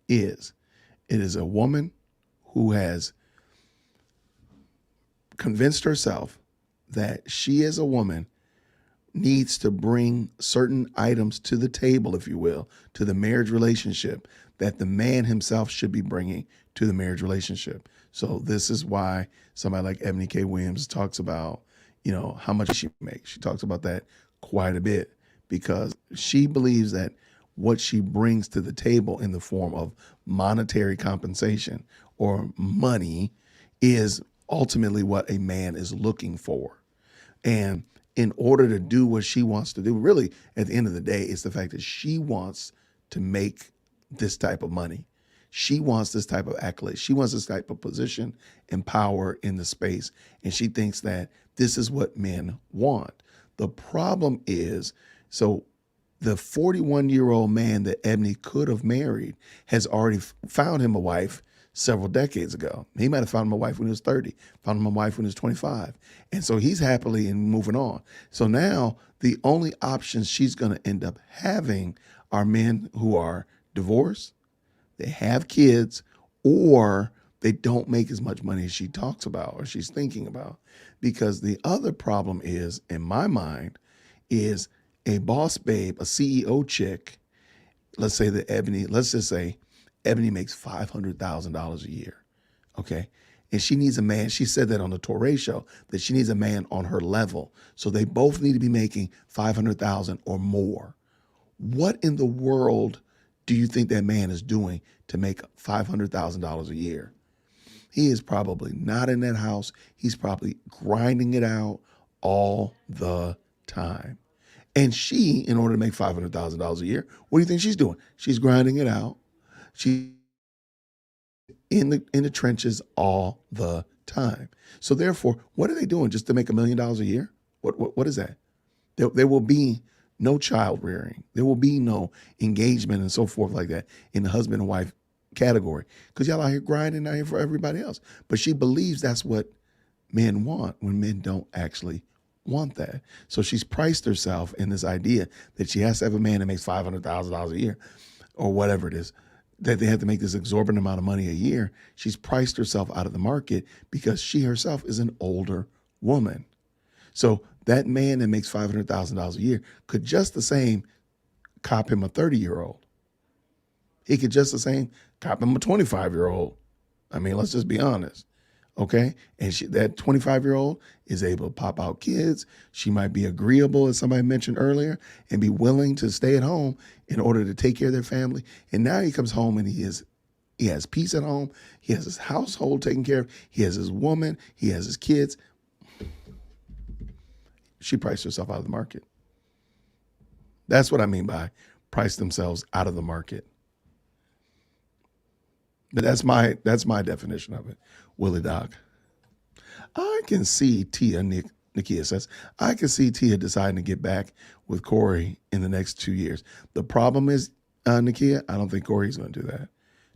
is it is a woman who has convinced herself that she as a woman needs to bring certain items to the table, if you will, to the marriage relationship that the man himself should be bringing to the marriage relationship. So this is why somebody like Ebony K. Williams talks about, how much she makes. She talks about that quite a bit because she believes that what she brings to the table in the form of monetary compensation or money is ultimately what a man is looking for. And in order to do what she wants to do, really, at the end of the day, it's the fact that she wants to make this type of money. She wants this type of accolade. She wants this type of position and power in the space. And she thinks that this is what men want. The problem is, so the 41-year-old man that Ebony could have married has already found him a wife several decades ago. He might have found him a wife when he was 30, found him a wife when he was 25. And so he's happily and moving on. So now the only options she's going to end up having are men who are divorced, they have kids, or they don't make as much money as she talks about or she's thinking about. Because the other problem is, in my mind, is a boss babe, a CEO chick, let's just say Ebony makes $500,000 a year, okay? And she needs a man, she said that on the Torre show, that she needs a man on her level. So they both need to be making $500,000 or more. What in the world do you think that man is doing to make $500,000 a year? He is probably not in that house. He's probably grinding it out all the time. And she, in order to make $500,000 a year, what do you think she's doing? She's grinding it out. She's in the trenches all the time. So therefore, what are they doing just to make $1 million a year? What is that? There will be no child rearing. There will be no engagement and so forth like that in the husband and wife category because y'all out here grinding out here for everybody else. But she believes that's what men want when men don't actually want that. So she's priced herself in this idea that she has to have a man that makes $500,000 a year or whatever it is, that they have to make this exorbitant amount of money a year. She's priced herself out of the market because she herself is an older woman. So that man that makes $500,000 a year could just the same cop him a 30-year-old. He could just the same cop him a 25-year-old. I mean, let's just be honest. Okay. And that 25-year-old is able to pop out kids. She might be agreeable, as somebody mentioned earlier, and be willing to stay at home in order to take care of their family. And now he comes home and he has peace at home. He has his household taken care of. He has his woman. He has his kids. She priced herself out of the market. That's what I mean by price themselves out of the market. But that's my definition of it, Willie Doc. I can see Tia, Nakia says, I can see Tia deciding to get back with Corey in the next 2 years. The problem is, Nakia, I don't think Corey's going to do that.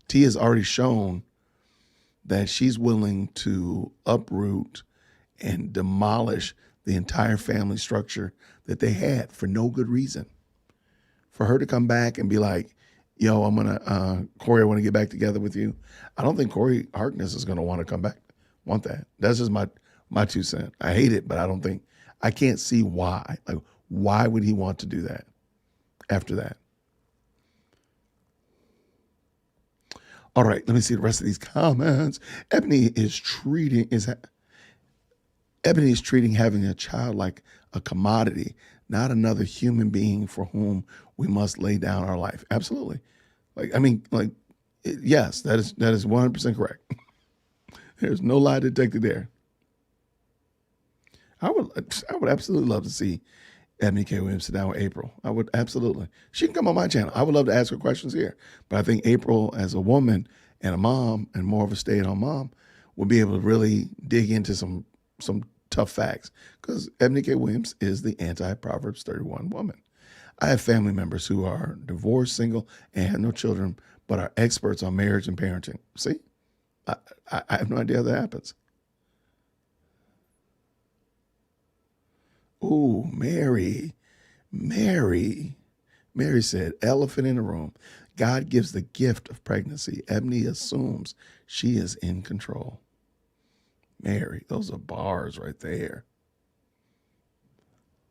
Tia's already shown that she's willing to uproot and demolish the entire family structure that they had for no good reason. For her to come back and be like, yo, Corey, I want to get back together with you. I don't think Corey Harkness is going to want to come back, want that. That's just my 2 cents. I hate it, but I can't see why. Like, why would he want to do that after that? All right, let me see the rest of these comments. Ebony is treating having a child like a commodity, not another human being for whom we must lay down our life. Absolutely. Yes, that is 100% correct. There's no lie detected there. I would absolutely love to see Ebony K. Williams sit down with April. I would absolutely. She can come on my channel. I would love to ask her questions here. But I think April, as a woman and a mom and more of a stay-at-home mom, will be able to really dig into some tough facts, because Ebony K. Williams is the anti-Proverbs 31 woman. I have family members who are divorced, single, and have no children, but are experts on marriage and parenting. See, I have no idea how that happens. Ooh, Mary said, elephant in the room. God gives the gift of pregnancy. Ebony assumes she is in control. Mary, those are bars right there.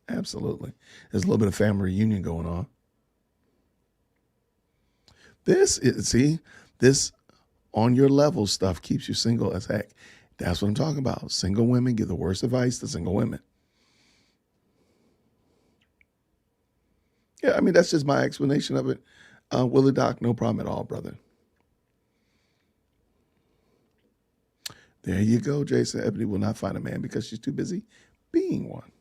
Absolutely. There's a little bit of family reunion going on. This on your level stuff keeps you single as heck. That's what I'm talking about. Single women give the worst advice to single women. Yeah, I mean, that's just my explanation of it. Willie Doc, no problem at all, brother. There you go, Jason. Ebony will not find a man because she's too busy being one.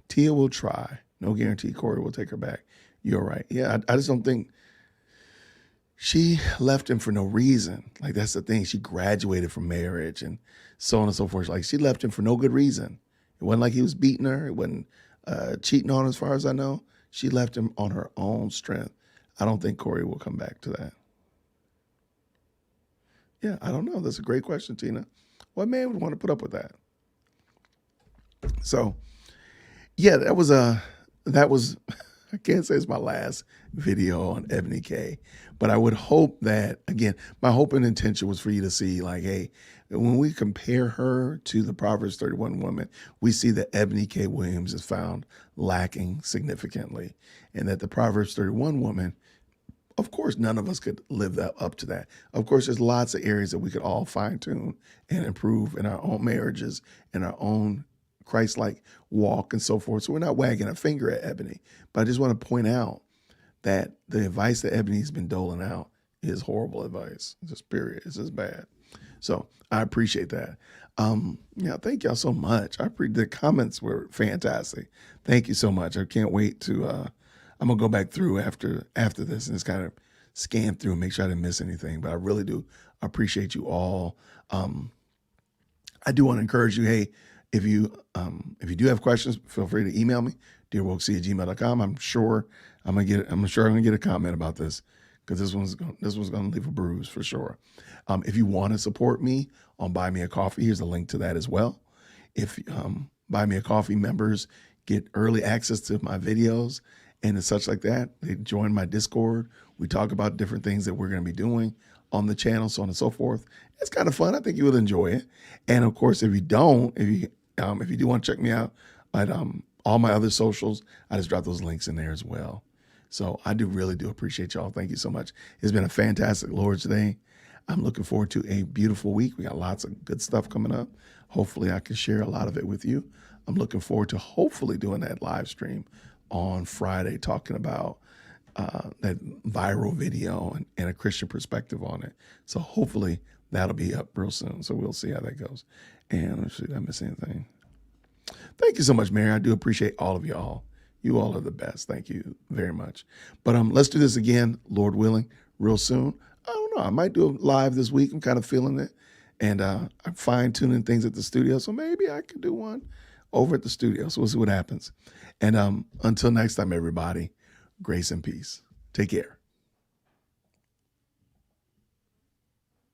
Tia will try. No guarantee Corey will take her back. You're right. Yeah, I just don't think she left him for no reason. Like, that's the thing. She graduated from marriage and so on and so forth. Like, she left him for no good reason. It wasn't like he was beating her. It wasn't cheating on her, as far as I know. She left him on her own strength. I don't think Corey will come back to that. Yeah, I don't know. That's a great question, Tina. What man would want to put up with that? So, yeah, that was, I can't say it's my last video on Ebony K, but I would hope that, again, my hope and intention was for you to see, like, hey, when we compare her to the Proverbs 31 woman, we see that Ebony K. Williams is found lacking significantly, and that the Proverbs 31 woman, of course, none of us could live up to that. Of course, there's lots of areas that we could all fine tune and improve in our own marriages and our own Christ-like walk and so forth. So we're not wagging a finger at Ebony, but I just want to point out that the advice that Ebony's been doling out is horrible advice. It's just period. It's just bad. So I appreciate that. Yeah, thank y'all so much. The comments were fantastic. Thank you so much. I can't wait to, I'm gonna go back through after this and just kind of scan through and make sure I didn't miss anything. But I really do appreciate you all. I do want to encourage you, hey, if you do have questions, feel free to email me, dearwokec@gmail.com. I'm sure I'm gonna get a comment about this because this one's going to leave a bruise for sure. If you want to support me on Buy Me a Coffee, here's a link to that as well. If Buy Me a Coffee members get early access to my videos and such like that, they join my Discord. We talk about different things that we're going to be doing on the channel, so on and so forth. It's kind of fun. I think you will enjoy it. And of course, if you do want to check me out at all my other socials, I just dropped those links in there as well. So I really do appreciate y'all. Thank you so much. It's been a fantastic Lord's Day. I'm looking forward to a beautiful week. We got lots of good stuff coming up. Hopefully I can share a lot of it with you. I'm looking forward to hopefully doing that live stream on Friday, talking about that viral video and a Christian perspective on it. So hopefully that'll be up real soon. So we'll see how that goes. And let's see, did I miss anything? Thank you so much, Mary. I do appreciate all of y'all. You all are the best. Thank you very much. But let's do this again, Lord willing, real soon. I don't know. I might do it live this week. I'm kind of feeling it. And I'm fine-tuning things at the studio. So maybe I could do one over at the studio. So we'll see what happens. And until next time, everybody, grace and peace. Take care.